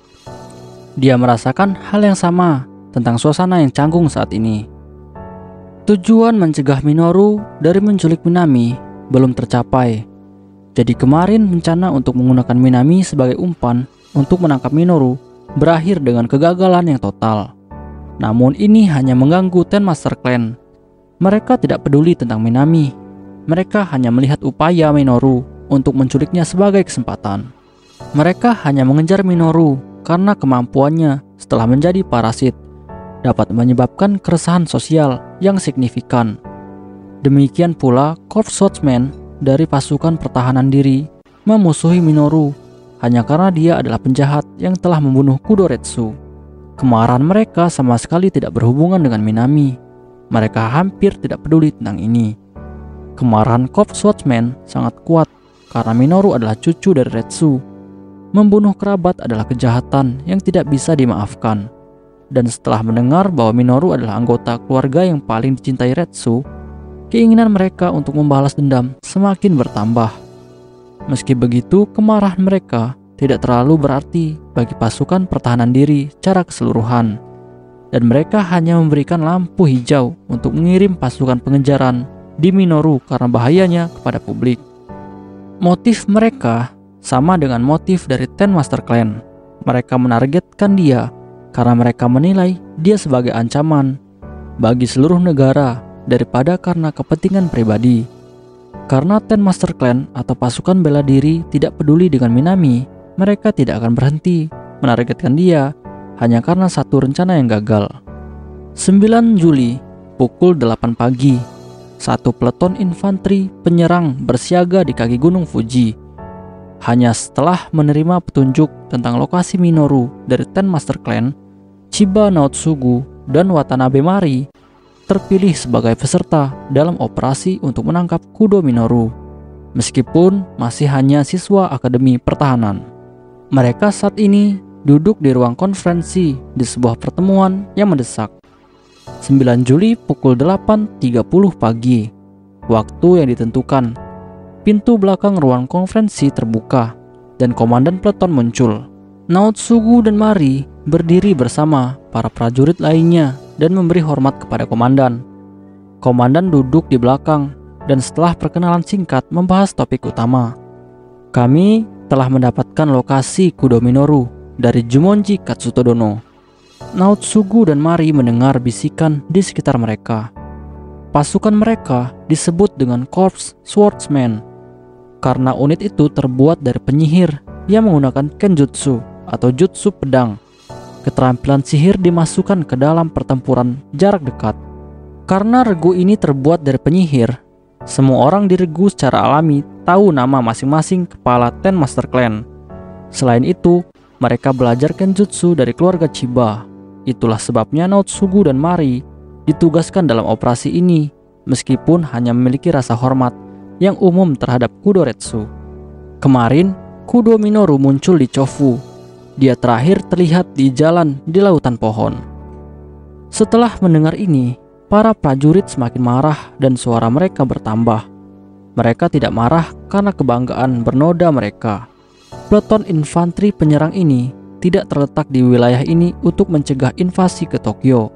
A: Dia merasakan hal yang sama tentang suasana yang canggung saat ini. Tujuan mencegah Minoru dari menculik Minami belum tercapai. Jadi kemarin rencana untuk menggunakan Minami sebagai umpan untuk menangkap Minoru berakhir dengan kegagalan yang total. Namun ini hanya mengganggu Ten Master Clan. Mereka tidak peduli tentang Minami. Mereka hanya melihat upaya Minoru untuk menculiknya sebagai kesempatan. Mereka hanya mengejar Minoru karena kemampuannya setelah menjadi parasit dapat menyebabkan keresahan sosial yang signifikan. Demikian pula Corps Swordsman dari pasukan pertahanan diri memusuhi Minoru hanya karena dia adalah penjahat yang telah membunuh Kudoretsu. Kemarahan mereka sama sekali tidak berhubungan dengan Minami. Mereka hampir tidak peduli tentang ini. Kemarahan Corps Swordsman sangat kuat karena Minoru adalah cucu dari Retsu. Membunuh kerabat adalah kejahatan yang tidak bisa dimaafkan. Dan setelah mendengar bahwa Minoru adalah anggota keluarga yang paling dicintai Retsu, keinginan mereka untuk membalas dendam semakin bertambah. Meski begitu, kemarahan mereka tidak terlalu berarti bagi pasukan pertahanan diri secara keseluruhan. Dan mereka hanya memberikan lampu hijau untuk mengirim pasukan pengejaran di Minoru karena bahayanya kepada publik. Motif mereka sama dengan motif dari Ten Master Clan. Mereka menargetkan dia karena mereka menilai dia sebagai ancaman bagi seluruh negara daripada karena kepentingan pribadi. Karena Ten Master Clan atau pasukan bela diri tidak peduli dengan Minami, mereka tidak akan berhenti menargetkan dia hanya karena satu rencana yang gagal. 9 Juli, pukul 8 pagi, satu peleton infanteri penyerang bersiaga di kaki Gunung Fuji. Hanya setelah menerima petunjuk tentang lokasi Minoru dari Ten Master Clan, Chiba Naotsugu dan Watanabe Mari terpilih sebagai peserta dalam operasi untuk menangkap Kudo Minoru, meskipun masih hanya siswa Akademi Pertahanan. Mereka saat ini duduk di ruang konferensi di sebuah pertemuan yang mendesak. 9 Juli pukul 8.30 pagi, waktu yang ditentukan. Pintu belakang ruang konferensi terbuka dan komandan peleton muncul. Naotsugu dan Mari berdiri bersama para prajurit lainnya dan memberi hormat kepada komandan. Komandan duduk di belakang dan setelah perkenalan singkat membahas topik utama. Kami telah mendapatkan lokasi Kudo Minoru dari Jumonji Katsutodono. Naotsugu dan Mari mendengar bisikan di sekitar mereka. Pasukan mereka disebut dengan Corps Swordsman karena unit itu terbuat dari penyihir yang menggunakan kenjutsu atau jutsu pedang. Keterampilan sihir dimasukkan ke dalam pertempuran jarak dekat. Karena regu ini terbuat dari penyihir, semua orang di regu secara alami tahu nama masing-masing kepala Ten Master Clan. Selain itu, mereka belajar Kenjutsu dari keluarga Chiba. Itulah sebabnya Naotsugu dan Mari ditugaskan dalam operasi ini, meskipun hanya memiliki rasa hormat yang umum terhadap Kudoretsu. Kemarin, Kudo Minoru muncul di Chofu. Dia terakhir terlihat di jalan di lautan pohon. Setelah mendengar ini, para prajurit semakin marah dan suara mereka bertambah. Mereka tidak marah karena kebanggaan bernoda mereka. Peleton infanteri penyerang ini tidak terletak di wilayah ini untuk mencegah invasi ke Tokyo,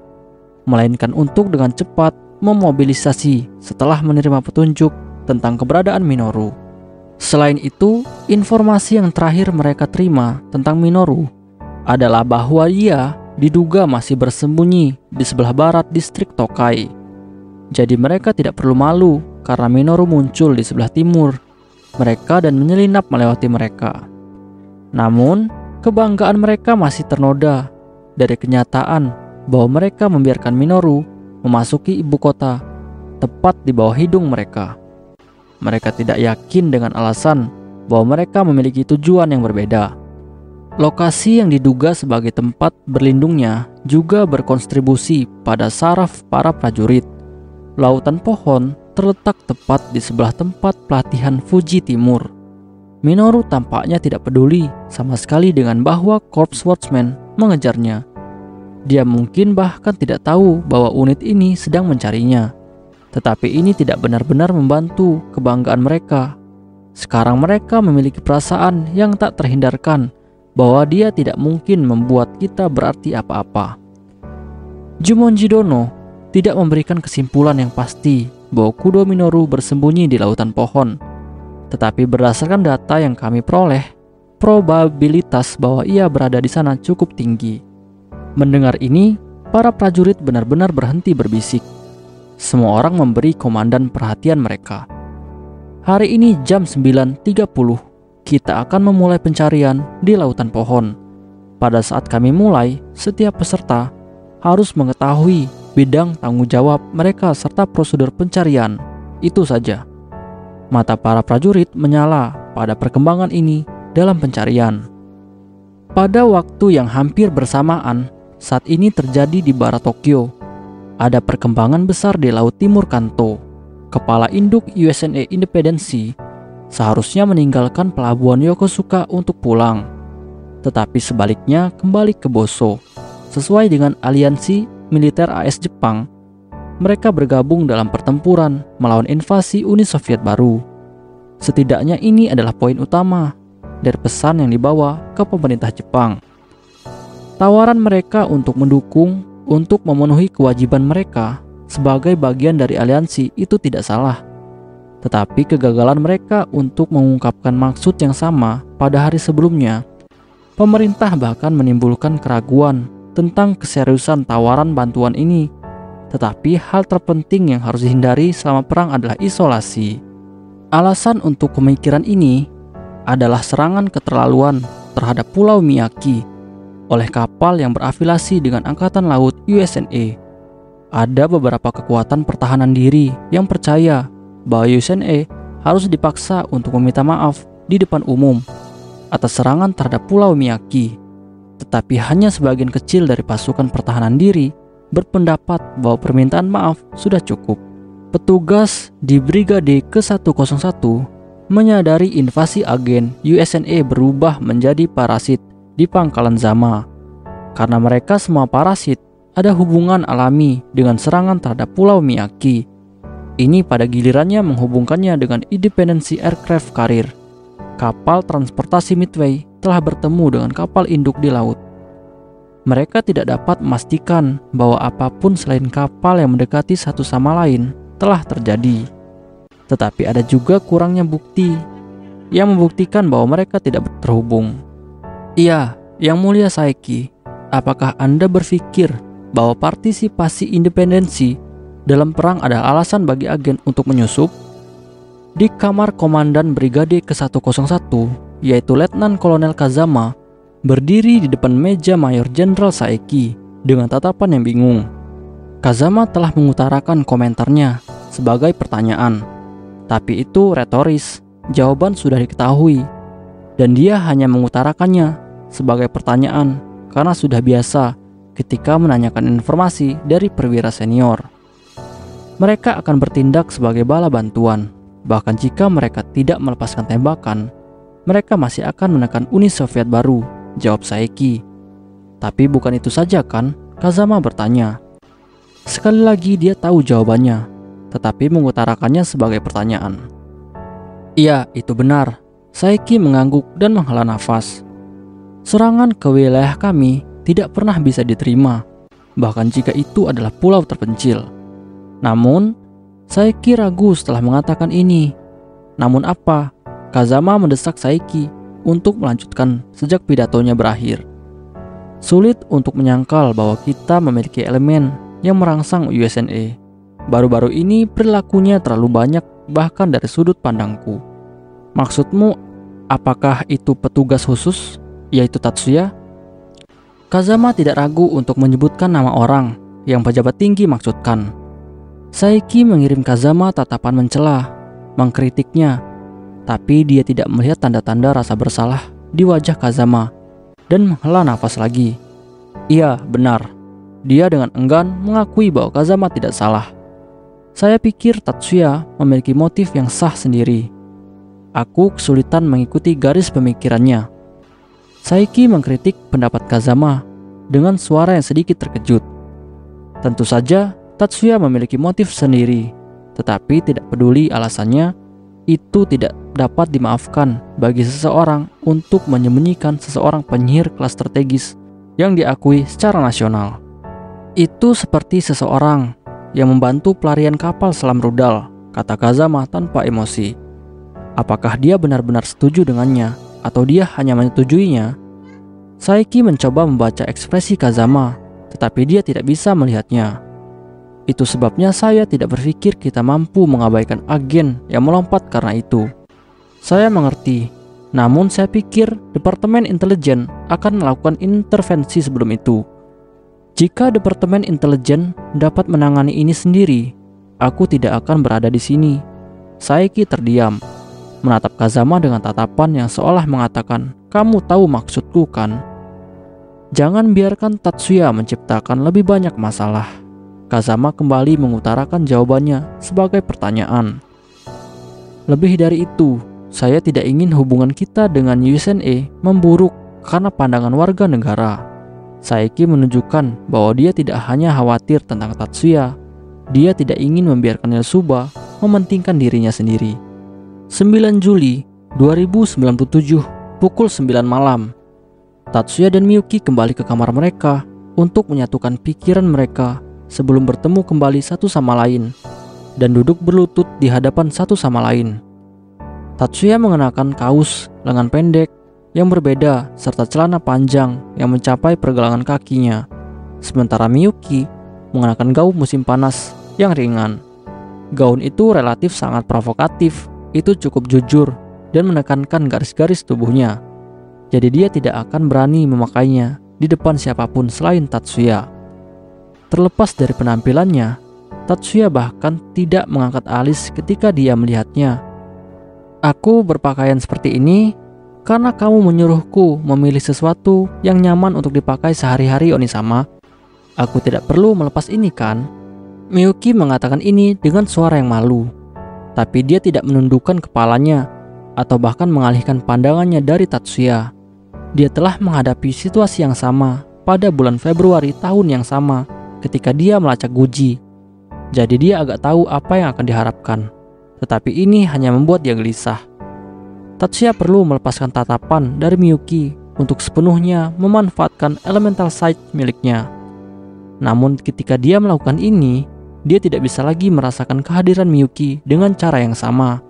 A: melainkan untuk dengan cepat memobilisasi setelah menerima petunjuk tentang keberadaan Minoru. Selain itu, informasi yang terakhir mereka terima tentang Minoru adalah bahwa dia diduga masih bersembunyi di sebelah barat distrik Tokai. Jadi mereka tidak perlu malu karena Minoru muncul di sebelah timur mereka dan menyelinap melewati mereka. Namun, kebanggaan mereka masih ternoda dari kenyataan bahwa mereka membiarkan Minoru memasuki ibu kota tepat di bawah hidung mereka. Mereka tidak yakin dengan alasan bahwa mereka memiliki tujuan yang berbeda. Lokasi yang diduga sebagai tempat berlindungnya juga berkontribusi pada saraf para prajurit. Lautan pohon terletak tepat di sebelah tempat pelatihan Fuji Timur. Minoru tampaknya tidak peduli sama sekali dengan bahwa Corps Swordsman mengejarnya. Dia mungkin bahkan tidak tahu bahwa unit ini sedang mencarinya. Tetapi ini tidak benar-benar membantu kebanggaan mereka. Sekarang mereka memiliki perasaan yang tak terhindarkan bahwa dia tidak mungkin membuat kita berarti apa-apa. Jumonji Dono tidak memberikan kesimpulan yang pasti bahwa Kudo Minoru bersembunyi di lautan pohon. Tetapi berdasarkan data yang kami peroleh, probabilitas bahwa ia berada di sana cukup tinggi. Mendengar ini, para prajurit benar-benar berhenti berbisik. Semua orang memberi komandan perhatian mereka. Hari ini jam 9.30, kita akan memulai pencarian di lautan pohon. Pada saat kami mulai, setiap peserta harus mengetahui bidang tanggung jawab mereka serta prosedur pencarian. Itu saja. Mata para prajurit menyala pada perkembangan ini dalam pencarian. Pada waktu yang hampir bersamaan, saat ini terjadi di barat Tokyo. Ada perkembangan besar di Laut Timur Kanto. Kepala induk USNA Independency seharusnya meninggalkan pelabuhan Yokosuka untuk pulang. Tetapi sebaliknya kembali ke Boso. Sesuai dengan aliansi militer AS Jepang, mereka bergabung dalam pertempuran melawan invasi Uni Soviet baru. Setidaknya ini adalah poin utama dari pesan yang dibawa ke pemerintah Jepang. Tawaran mereka untuk mendukung untuk memenuhi kewajiban mereka sebagai bagian dari aliansi itu tidak salah. Tetapi kegagalan mereka untuk mengungkapkan maksud yang sama pada hari sebelumnya, pemerintah bahkan menimbulkan keraguan tentang keseriusan tawaran bantuan ini. Tetapi hal terpenting yang harus dihindari selama perang adalah isolasi. Alasan untuk pemikiran ini adalah serangan keterlaluan terhadap Pulau Miyaki oleh kapal yang berafiliasi dengan Angkatan Laut USNA. Ada beberapa kekuatan pertahanan diri yang percaya bahwa USNA harus dipaksa untuk meminta maaf di depan umum atas serangan terhadap Pulau Miyaki. Tetapi hanya sebagian kecil dari pasukan pertahanan diri berpendapat bahwa permintaan maaf sudah cukup. Petugas di Brigade ke-101 menyadari invasi agen USNA berubah menjadi parasit di pangkalan Zama. Karena mereka semua parasit ada hubungan alami dengan serangan terhadap Pulau Miyaki. Ini pada gilirannya menghubungkannya dengan Independency Aircraft Carrier. Kapal transportasi Midway telah bertemu dengan kapal induk di laut. Mereka tidak dapat memastikan bahwa apapun selain kapal yang mendekati satu sama lain telah terjadi. Tetapi ada juga kurangnya bukti yang membuktikan bahwa mereka tidak terhubung. Iya, Yang Mulia Saeki, apakah Anda berpikir bahwa partisipasi independensi dalam perang adalah alasan bagi agen untuk menyusup? Di kamar Komandan Brigade ke-101, yaitu Letnan Kolonel Kazama, berdiri di depan meja Mayor Jenderal Saeki dengan tatapan yang bingung. Kazama telah mengutarakan komentarnya sebagai pertanyaan, tapi itu retoris. Jawaban sudah diketahui. dan dia hanya mengutarakannya sebagai pertanyaan karena sudah biasa ketika menanyakan informasi dari perwira senior. Mereka akan bertindak sebagai bala bantuan, bahkan jika mereka tidak melepaskan tembakan, mereka masih akan menekan Uni Soviet baru, jawab Saeki. Tapi bukan itu saja kan? Kazama bertanya. Sekali lagi dia tahu jawabannya, tetapi mengutarakannya sebagai pertanyaan. Iya, itu benar. Saeki mengangguk dan menghela nafas. Serangan ke wilayah kami tidak pernah bisa diterima, bahkan jika itu adalah pulau terpencil. Namun, Saeki ragu setelah mengatakan ini. Namun apa? Kazama mendesak Saeki untuk melanjutkan sejak pidatonya berakhir. Sulit untuk menyangkal bahwa kita memiliki elemen yang merangsang USNA. Baru-baru ini perilakunya terlalu banyak bahkan dari sudut pandangku. Maksudmu, apakah itu petugas khusus, yaitu Tatsuya? Kazama tidak ragu untuk menyebutkan nama orang yang pejabat tinggi maksudkan. Saeki mengirim Kazama tatapan mencela, mengkritiknya, tapi dia tidak melihat tanda-tanda rasa bersalah di wajah Kazama dan menghela nafas lagi. Iya, benar. Dia dengan enggan mengakui bahwa Kazama tidak salah. Saya pikir Tatsuya memiliki motif yang sah sendiri. Aku kesulitan mengikuti garis pemikirannya. Saeki mengkritik pendapat Kazama dengan suara yang sedikit terkejut. Tentu saja Tatsuya memiliki motif sendiri, tetapi tidak peduli alasannya, itu tidak dapat dimaafkan bagi seseorang untuk menyembunyikan seseorang penyihir kelas strategis yang diakui secara nasional. Itu seperti seseorang yang membantu pelarian kapal selam rudal, kata Kazama tanpa emosi. Apakah dia benar-benar setuju dengannya atau dia hanya menyetujuinya? Saeki mencoba membaca ekspresi Kazama, tetapi dia tidak bisa melihatnya. Itu sebabnya saya tidak berpikir kita mampu mengabaikan agen yang melompat karena itu. Saya mengerti, namun saya pikir Departemen Intelijen akan melakukan intervensi sebelum itu. Jika Departemen Intelijen dapat menangani ini sendiri, aku tidak akan berada di sini. Saeki terdiam, menatap Kazama dengan tatapan yang seolah mengatakan, kamu tahu maksudku kan? Jangan biarkan Tatsuya menciptakan lebih banyak masalah. Kazama kembali mengutarakan jawabannya sebagai pertanyaan. Lebih dari itu, saya tidak ingin hubungan kita dengan USNA memburuk karena pandangan warga negara. Saeki menunjukkan bahwa dia tidak hanya khawatir tentang Tatsuya, dia tidak ingin membiarkan Yotsuba mementingkan dirinya sendiri. 9 Juli 2097 pukul 9 malam. Tatsuya dan Miyuki kembali ke kamar mereka untuk menyatukan pikiran mereka sebelum bertemu kembali satu sama lain dan duduk berlutut di hadapan satu sama lain. Tatsuya mengenakan kaus lengan pendek yang berbeda serta celana panjang yang mencapai pergelangan kakinya, sementara Miyuki mengenakan gaun musim panas yang ringan. Gaun itu relatif sangat provokatif, itu cukup jujur dan menekankan garis-garis tubuhnya, jadi dia tidak akan berani memakainya di depan siapapun selain Tatsuya. Terlepas dari penampilannya, Tatsuya bahkan tidak mengangkat alis ketika dia melihatnya. Aku berpakaian seperti ini karena kamu menyuruhku memilih sesuatu yang nyaman untuk dipakai sehari-hari, Onisama. Aku tidak perlu melepas ini kan? Miyuki mengatakan ini dengan suara yang malu, tapi dia tidak menundukkan kepalanya atau bahkan mengalihkan pandangannya dari Tatsuya. Dia telah menghadapi situasi yang sama pada bulan Februari tahun yang sama ketika dia melacak Guji. Jadi dia agak tahu apa yang akan diharapkan. Tetapi ini hanya membuat dia gelisah. Tatsuya perlu melepaskan tatapan dari Miyuki untuk sepenuhnya memanfaatkan elemental sight miliknya. Namun ketika dia melakukan ini, dia tidak bisa lagi merasakan kehadiran Miyuki dengan cara yang sama.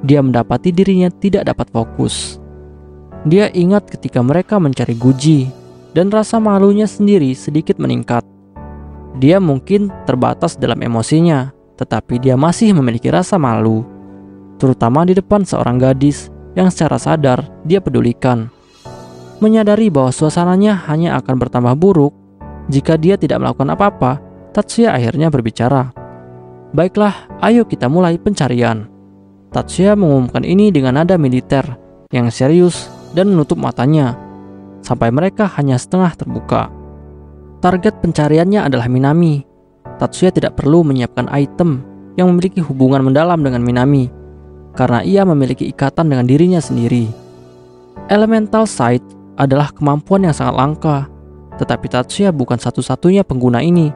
A: Dia mendapati dirinya tidak dapat fokus. Dia ingat ketika mereka mencari Guji, dan rasa malunya sendiri sedikit meningkat. Dia mungkin terbatas dalam emosinya, tetapi dia masih memiliki rasa malu, terutama di depan seorang gadis yang secara sadar dia pedulikan. Menyadari bahwa suasananya hanya akan bertambah buruk jika dia tidak melakukan apa-apa, Tatsuya akhirnya berbicara. Baiklah, ayo kita mulai pencarian. Tatsuya mengumumkan ini dengan nada militer, yang serius dan menutup matanya, sampai mereka hanya setengah terbuka. Target pencariannya adalah Minami. Tatsuya tidak perlu menyiapkan item yang memiliki hubungan mendalam dengan Minami, karena ia memiliki ikatan dengan dirinya sendiri. Elemental Sight adalah kemampuan yang sangat langka, tetapi Tatsuya bukan satu-satunya pengguna ini.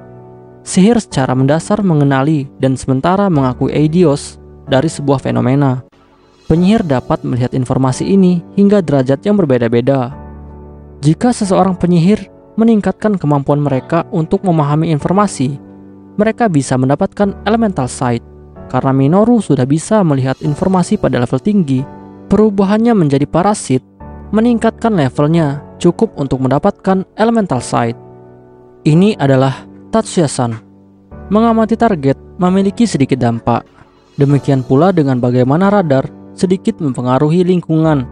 A: Sihir secara mendasar mengenali dan sementara mengakui eidos dari sebuah fenomena. Penyihir dapat melihat informasi ini hingga derajat yang berbeda-beda. Jika seseorang penyihir meningkatkan kemampuan mereka untuk memahami informasi, mereka bisa mendapatkan Elemental Sight. Karena Minoru sudah bisa melihat informasi pada level tinggi, perubahannya menjadi parasit meningkatkan levelnya cukup untuk mendapatkan Elemental Sight. Ini adalah Tatsuya-san. Mengamati target memiliki sedikit dampak. Demikian pula dengan bagaimana radar sedikit mempengaruhi lingkungan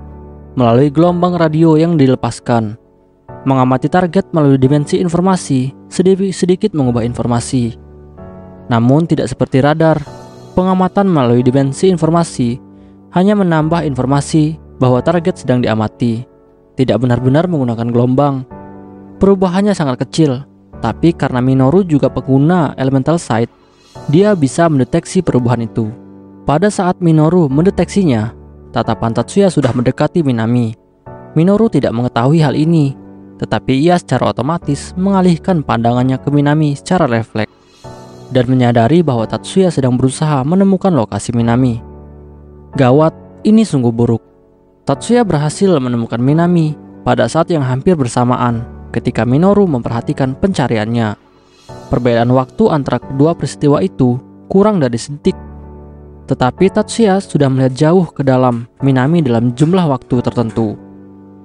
A: melalui gelombang radio yang dilepaskan. Mengamati target melalui dimensi informasi sedikit mengubah informasi. Namun tidak seperti radar, pengamatan melalui dimensi informasi hanya menambah informasi bahwa target sedang diamati, tidak benar-benar menggunakan gelombang. Perubahannya sangat kecil, tapi karena Minoru juga pengguna Elemental Sight, dia bisa mendeteksi perubahan itu. Pada saat Minoru mendeteksinya, tatapan Tatsuya sudah mendekati Minami. Minoru tidak mengetahui hal ini, tetapi ia secara otomatis mengalihkan pandangannya ke Minami secara refleks dan menyadari bahwa Tatsuya sedang berusaha menemukan lokasi Minami. Gawat, ini sungguh buruk. Tatsuya berhasil menemukan Minami pada saat yang hampir bersamaan ketika Minoru memperhatikan pencariannya. Perbedaan waktu antara kedua peristiwa itu kurang dari sedetik. Tetapi Tatsuya sudah melihat jauh ke dalam Minami dalam jumlah waktu tertentu.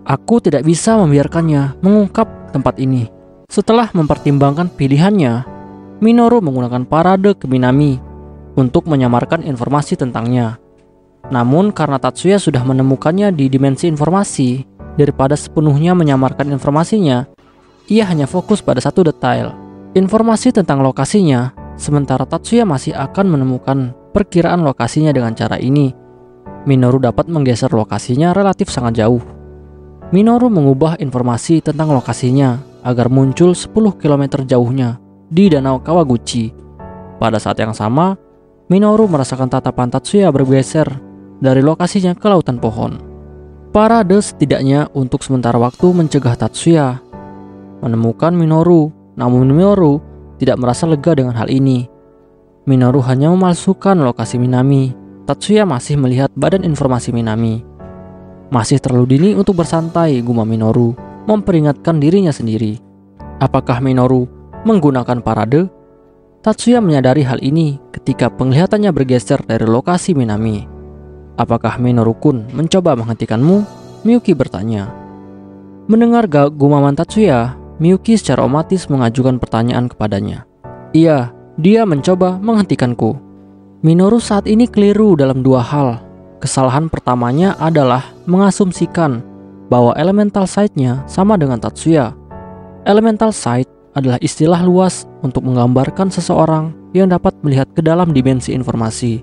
A: Aku tidak bisa membiarkannya mengungkap tempat ini. Setelah mempertimbangkan pilihannya, Minoru menggunakan parade ke Minami untuk menyamarkan informasi tentangnya. Namun karena Tatsuya sudah menemukannya di dimensi informasi, daripada sepenuhnya menyamarkan informasinya, ia hanya fokus pada satu detail, informasi tentang lokasinya, sementara Tatsuya masih akan menemukan perkiraan lokasinya dengan cara ini. Minoru dapat menggeser lokasinya relatif sangat jauh. Minoru mengubah informasi tentang lokasinya agar muncul 10 km jauhnya di Danau Kawaguchi. Pada saat yang sama, Minoru merasakan tatapan Tatsuya bergeser dari lokasinya ke lautan pohon. Parade setidaknya untuk sementara waktu mencegah Tatsuya menemukan Minoru, namun Minoru tidak merasa lega dengan hal ini. Minoru hanya memalsukan lokasi Minami. Tatsuya masih melihat badan informasi Minami. Masih terlalu dini untuk bersantai, gumam Minoru, memperingatkan dirinya sendiri. Apakah Minoru menggunakan parade? Tatsuya menyadari hal ini ketika penglihatannya bergeser dari lokasi Minami. Apakah Minoru-kun mencoba menghentikanmu? Miyuki bertanya. Mendengar gumaman Tatsuya, Miyuki secara otomatis mengajukan pertanyaan kepadanya. Iya, dia mencoba menghentikanku. Minoru saat ini keliru dalam dua hal. Kesalahan pertamanya adalah mengasumsikan bahwa Elemental Sight-nya sama dengan Tatsuya. Elemental Sight adalah istilah luas untuk menggambarkan seseorang yang dapat melihat ke dalam dimensi informasi.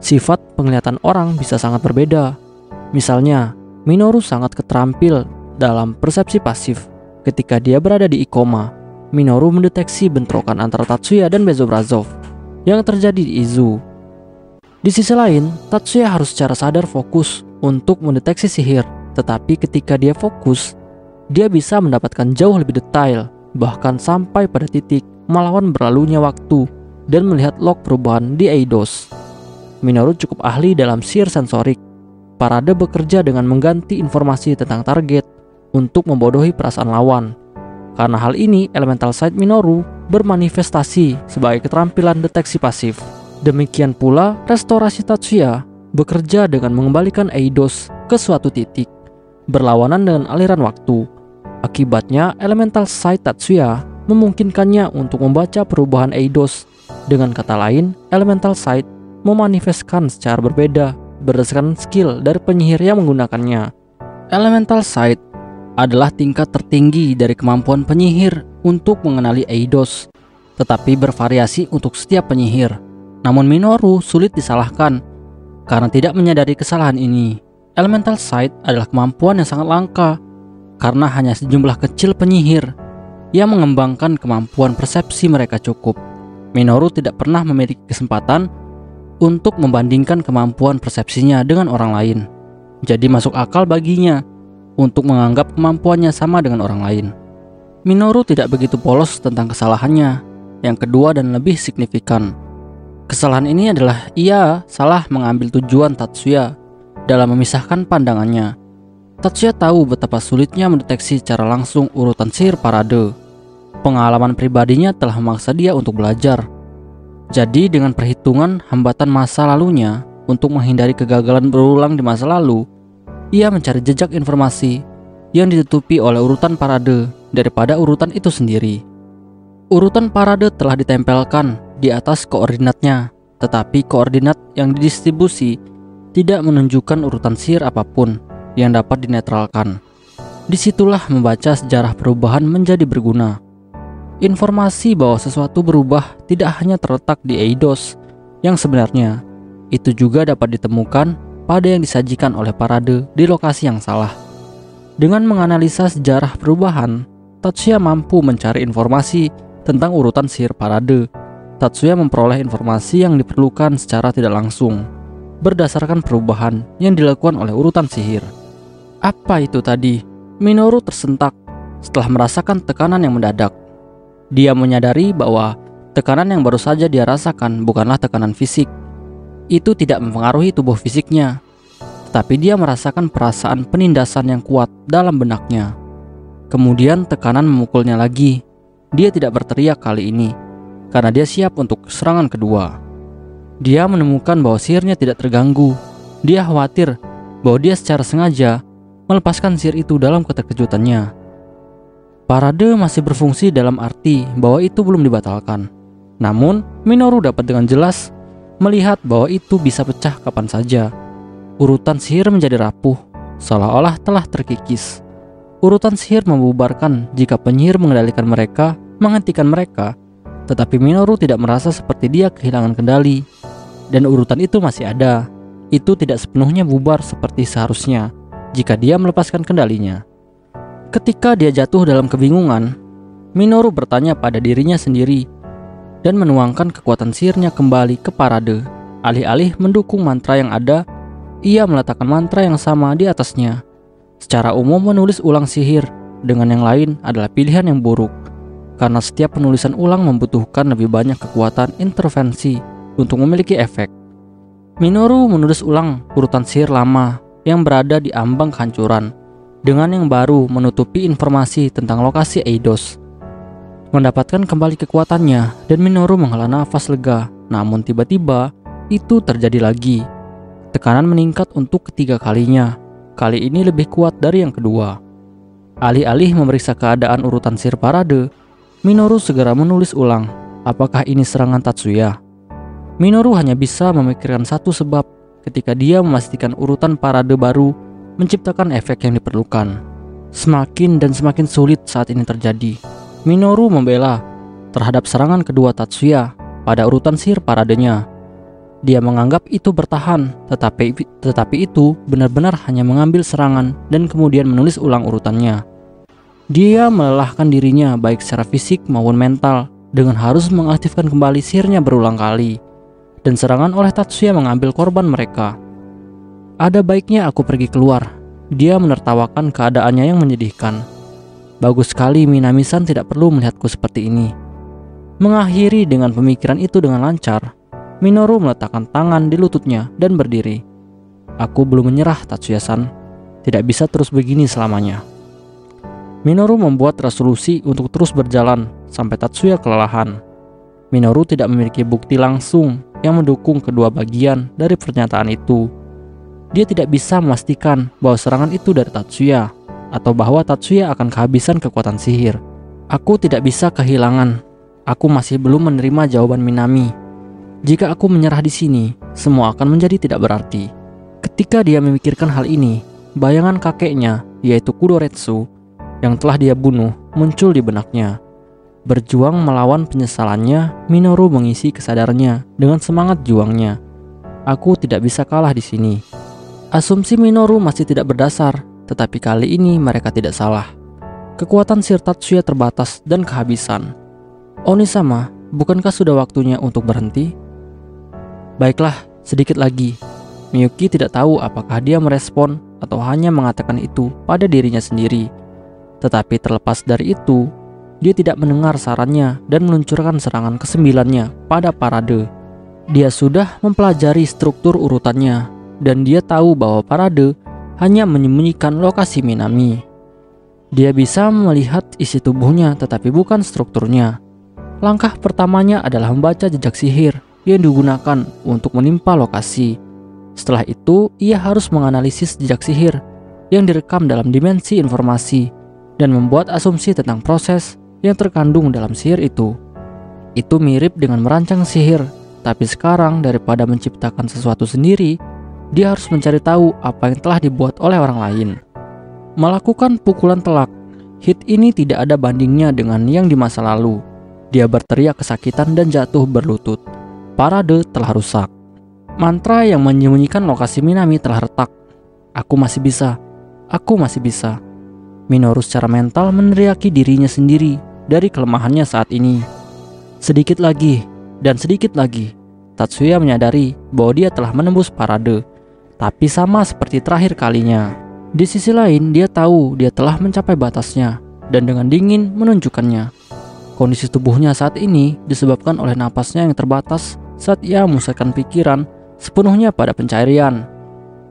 A: Sifat penglihatan orang bisa sangat berbeda. Misalnya, Minoru sangat keterampil dalam persepsi pasif. Ketika dia berada di Ikoma, Minoru mendeteksi bentrokan antara Tatsuya dan Bezobrazov yang terjadi di Izu. Di sisi lain, Tatsuya harus secara sadar fokus untuk mendeteksi sihir. Tetapi ketika dia fokus, dia bisa mendapatkan jauh lebih detail, bahkan sampai pada titik melawan berlalunya waktu dan melihat log perubahan di eidos. Minoru cukup ahli dalam sihir sensorik. Parade bekerja dengan mengganti informasi tentang target untuk membodohi perasaan lawan. Karena hal ini, Elemental Sight Minoru bermanifestasi sebagai keterampilan deteksi pasif. Demikian pula, restorasi Tatsuya bekerja dengan mengembalikan eidos ke suatu titik, berlawanan dengan aliran waktu. Akibatnya, Elemental Sight Tatsuya memungkinkannya untuk membaca perubahan eidos. Dengan kata lain, Elemental Sight memanifestkan secara berbeda berdasarkan skill dari penyihir yang menggunakannya. Elemental Sight adalah tingkat tertinggi dari kemampuan penyihir untuk mengenali eidos, tetapi bervariasi untuk setiap penyihir. Namun Minoru sulit disalahkan karena tidak menyadari kesalahan ini. Elemental Sight adalah kemampuan yang sangat langka karena hanya sejumlah kecil penyihir yang mengembangkan kemampuan persepsi mereka cukup. Minoru tidak pernah memiliki kesempatan untuk membandingkan kemampuan persepsinya dengan orang lain. Jadi masuk akal baginya untuk menganggap kemampuannya sama dengan orang lain. Minoru tidak begitu polos tentang kesalahannya. Yang kedua dan lebih signifikan, kesalahan ini adalah ia salah mengambil tujuan Tatsuya dalam memisahkan pandangannya. Tatsuya tahu betapa sulitnya mendeteksi secara langsung urutan sihir parade. Pengalaman pribadinya telah memaksa dia untuk belajar. Jadi dengan perhitungan hambatan masa lalunya untuk menghindari kegagalan berulang di masa lalu, ia mencari jejak informasi yang ditutupi oleh urutan parade daripada urutan itu sendiri. Urutan parade telah ditempelkan di atas koordinatnya, tetapi koordinat yang didistribusi tidak menunjukkan urutan sihir apapun yang dapat dinetralkan. Disitulah membaca sejarah perubahan menjadi berguna. Informasi bahwa sesuatu berubah tidak hanya terletak di Eidos yang sebenarnya, itu juga dapat ditemukan pada yang disajikan oleh parade di lokasi yang salah. Dengan menganalisa sejarah perubahan, Tatsuya mampu mencari informasi tentang urutan sihir parade. Tatsuya memperoleh informasi yang diperlukan secara tidak langsung berdasarkan perubahan yang dilakukan oleh urutan sihir. Apa itu tadi? Minoru tersentak setelah merasakan tekanan yang mendadak. Dia menyadari bahwa tekanan yang baru saja dia rasakan bukanlah tekanan fisik. Itu tidak mempengaruhi tubuh fisiknya, tetapi dia merasakan perasaan penindasan yang kuat dalam benaknya. Kemudian tekanan memukulnya lagi. Dia tidak berteriak kali ini, karena dia siap untuk serangan kedua. Dia menemukan bahwa sihirnya tidak terganggu. Dia khawatir bahwa dia secara sengaja melepaskan sihir itu dalam keterkejutannya. Parade masih berfungsi dalam arti bahwa itu belum dibatalkan. Namun, Minoru dapat dengan jelas melihat bahwa itu bisa pecah kapan saja. Urutan sihir menjadi rapuh, seolah-olah telah terkikis. Urutan sihir membubarkan jika penyihir mengendalikan mereka, menghentikan mereka. Tetapi Minoru tidak merasa seperti dia kehilangan kendali. Dan urutan itu masih ada. Itu tidak sepenuhnya bubar seperti seharusnya jika dia melepaskan kendalinya. Ketika dia jatuh dalam kebingungan, Minoru bertanya pada dirinya sendiri dan menuangkan kekuatan sihirnya kembali ke parade. Alih-alih mendukung mantra yang ada, ia meletakkan mantra yang sama di atasnya. Secara umum menulis ulang sihir dengan yang lain adalah pilihan yang buruk, karena setiap penulisan ulang membutuhkan lebih banyak kekuatan intervensi untuk memiliki efek. Minoru menulis ulang urutan sihir lama yang berada di ambang kehancuran, dengan yang baru menutupi informasi tentang lokasi Eidos. Mendapatkan kembali kekuatannya dan Minoru menghela nafas lega. Namun tiba-tiba itu terjadi lagi. Tekanan meningkat untuk ketiga kalinya. Kali ini lebih kuat dari yang kedua. Alih-alih memeriksa keadaan urutan sihir parade, Minoru segera menulis ulang. Apakah ini serangan Tatsuya? Minoru hanya bisa memikirkan satu sebab ketika dia memastikan urutan parade baru menciptakan efek yang diperlukan. Semakin dan semakin sulit saat ini terjadi. Minoru membela terhadap serangan kedua Tatsuya pada urutan sihir paradenya. Dia menganggap itu bertahan, tetapi itu benar-benar hanya mengambil serangan dan kemudian menulis ulang urutannya. Dia melelahkan dirinya baik secara fisik maupun mental dengan harus mengaktifkan kembali sihirnya berulang kali. Dan serangan oleh Tatsuya mengambil korban mereka. Ada baiknya aku pergi keluar. Dia menertawakan keadaannya yang menyedihkan. Bagus sekali Minami-san tidak perlu melihatku seperti ini. Mengakhiri dengan pemikiran itu dengan lancar, Minoru meletakkan tangan di lututnya dan berdiri. Aku belum menyerah, Tatsuya-san. Tidak bisa terus begini selamanya. Minoru membuat resolusi untuk terus berjalan sampai Tatsuya kelelahan. Minoru tidak memiliki bukti langsung yang mendukung kedua bagian dari pernyataan itu. Dia tidak bisa memastikan bahwa serangan itu dari Tatsuya atau bahwa Tatsuya akan kehabisan kekuatan sihir. Aku tidak bisa kehilangan. Aku masih belum menerima jawaban Minami. Jika aku menyerah di sini, semua akan menjadi tidak berarti. Ketika dia memikirkan hal ini, bayangan kakeknya, yaitu Kudoretsu, yang telah dia bunuh, muncul di benaknya. Berjuang melawan penyesalannya, Minoru mengisi kesadarannya dengan semangat juangnya. Aku tidak bisa kalah di sini. Asumsi Minoru masih tidak berdasar, tetapi kali ini mereka tidak salah. Kekuatan sihir Tatsuya terbatas dan kehabisan. Onisama, bukankah sudah waktunya untuk berhenti? Baiklah, sedikit lagi. Miyuki tidak tahu apakah dia merespon atau hanya mengatakan itu pada dirinya sendiri. Tetapi terlepas dari itu, dia tidak mendengar sarannya dan meluncurkan serangan ke-9-nya pada parade. Dia sudah mempelajari struktur urutannya, dan dia tahu bahwa parade hanya menyembunyikan lokasi Minami. Dia bisa melihat isi tubuhnya tetapi bukan strukturnya. Langkah pertamanya adalah membaca jejak sihir yang digunakan untuk menimpa lokasi. Setelah itu, ia harus menganalisis jejak sihir yang direkam dalam dimensi informasi dan membuat asumsi tentang proses yang terkandung dalam sihir itu. Itu mirip dengan merancang sihir, tapi sekarang daripada menciptakan sesuatu sendiri, dia harus mencari tahu apa yang telah dibuat oleh orang lain. Melakukan pukulan telak, hit ini tidak ada bandingnya dengan yang di masa lalu. Dia berteriak kesakitan dan jatuh berlutut. Parade telah rusak. Mantra yang menyembunyikan lokasi Minami telah retak. Aku masih bisa. Aku masih bisa. Minoru secara mental meneriaki dirinya sendiri dari kelemahannya saat ini. Sedikit lagi, dan sedikit lagi. Tatsuya menyadari bahwa dia telah menembus parade. Tapi sama seperti terakhir kalinya. Di sisi lain, dia tahu dia telah mencapai batasnya dan dengan dingin menunjukkannya. Kondisi tubuhnya saat ini disebabkan oleh napasnya yang terbatas saat ia memusatkan pikiran sepenuhnya pada pencarian.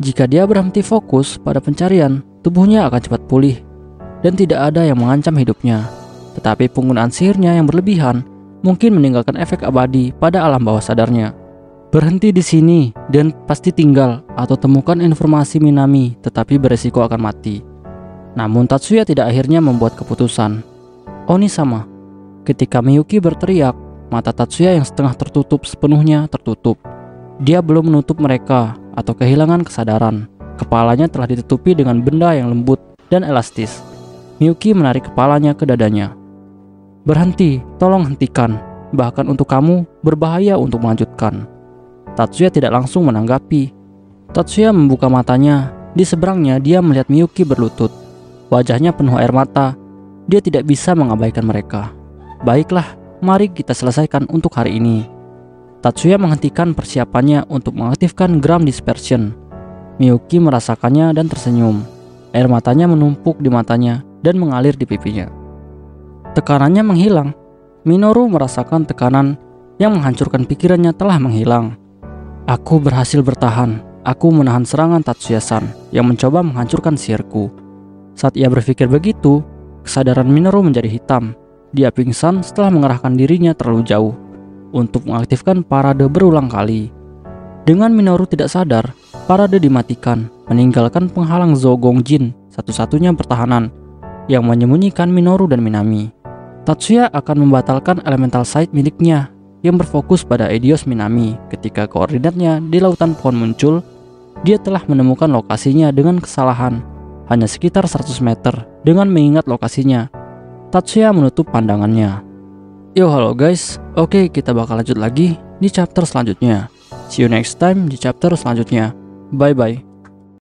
A: Jika dia berhenti fokus pada pencarian, tubuhnya akan cepat pulih dan tidak ada yang mengancam hidupnya. Tetapi penggunaan sihirnya yang berlebihan mungkin meninggalkan efek abadi pada alam bawah sadarnya. Berhenti di sini dan pasti tinggal atau temukan informasi Minami, tetapi beresiko akan mati. Namun Tatsuya tidak akhirnya membuat keputusan. Onisama. Ketika Miyuki berteriak, mata Tatsuya yang setengah tertutup sepenuhnya tertutup. Dia belum menutup mereka atau kehilangan kesadaran. Kepalanya telah ditutupi dengan benda yang lembut dan elastis. Miyuki menarik kepalanya ke dadanya. Berhenti, tolong hentikan. Bahkan untuk kamu, berbahaya untuk melanjutkan. Tatsuya tidak langsung menanggapi. Tatsuya membuka matanya. Di seberangnya dia melihat Miyuki berlutut. Wajahnya penuh air mata. Dia tidak bisa mengabaikan mereka. Baiklah, mari kita selesaikan untuk hari ini. Tatsuya menghentikan persiapannya untuk mengaktifkan Gram Dispersion. Miyuki merasakannya dan tersenyum. Air matanya menumpuk di matanya dan mengalir di pipinya. Tekanannya menghilang. Minoru merasakan tekanan yang menghancurkan pikirannya telah menghilang. Aku berhasil bertahan. Aku menahan serangan Tatsuya-san yang mencoba menghancurkan sihirku. Saat ia berpikir begitu, kesadaran Minoru menjadi hitam. Dia pingsan setelah mengerahkan dirinya terlalu jauh untuk mengaktifkan parade berulang kali. Dengan Minoru tidak sadar, parade dimatikan, meninggalkan penghalang Zogongjin, satu-satunya pertahanan yang menyembunyikan Minoru dan Minami. Tatsuya akan membatalkan elemental sight miliknya yang berfokus pada Eidos Minami. Ketika koordinatnya di lautan pohon muncul, dia telah menemukan lokasinya dengan kesalahan, hanya sekitar 100 meter. Dengan mengingat lokasinya, Tatsuya menutup pandangannya. Yo halo guys, oke kita bakal lanjut lagi di chapter selanjutnya. See you next time di chapter selanjutnya. Bye bye.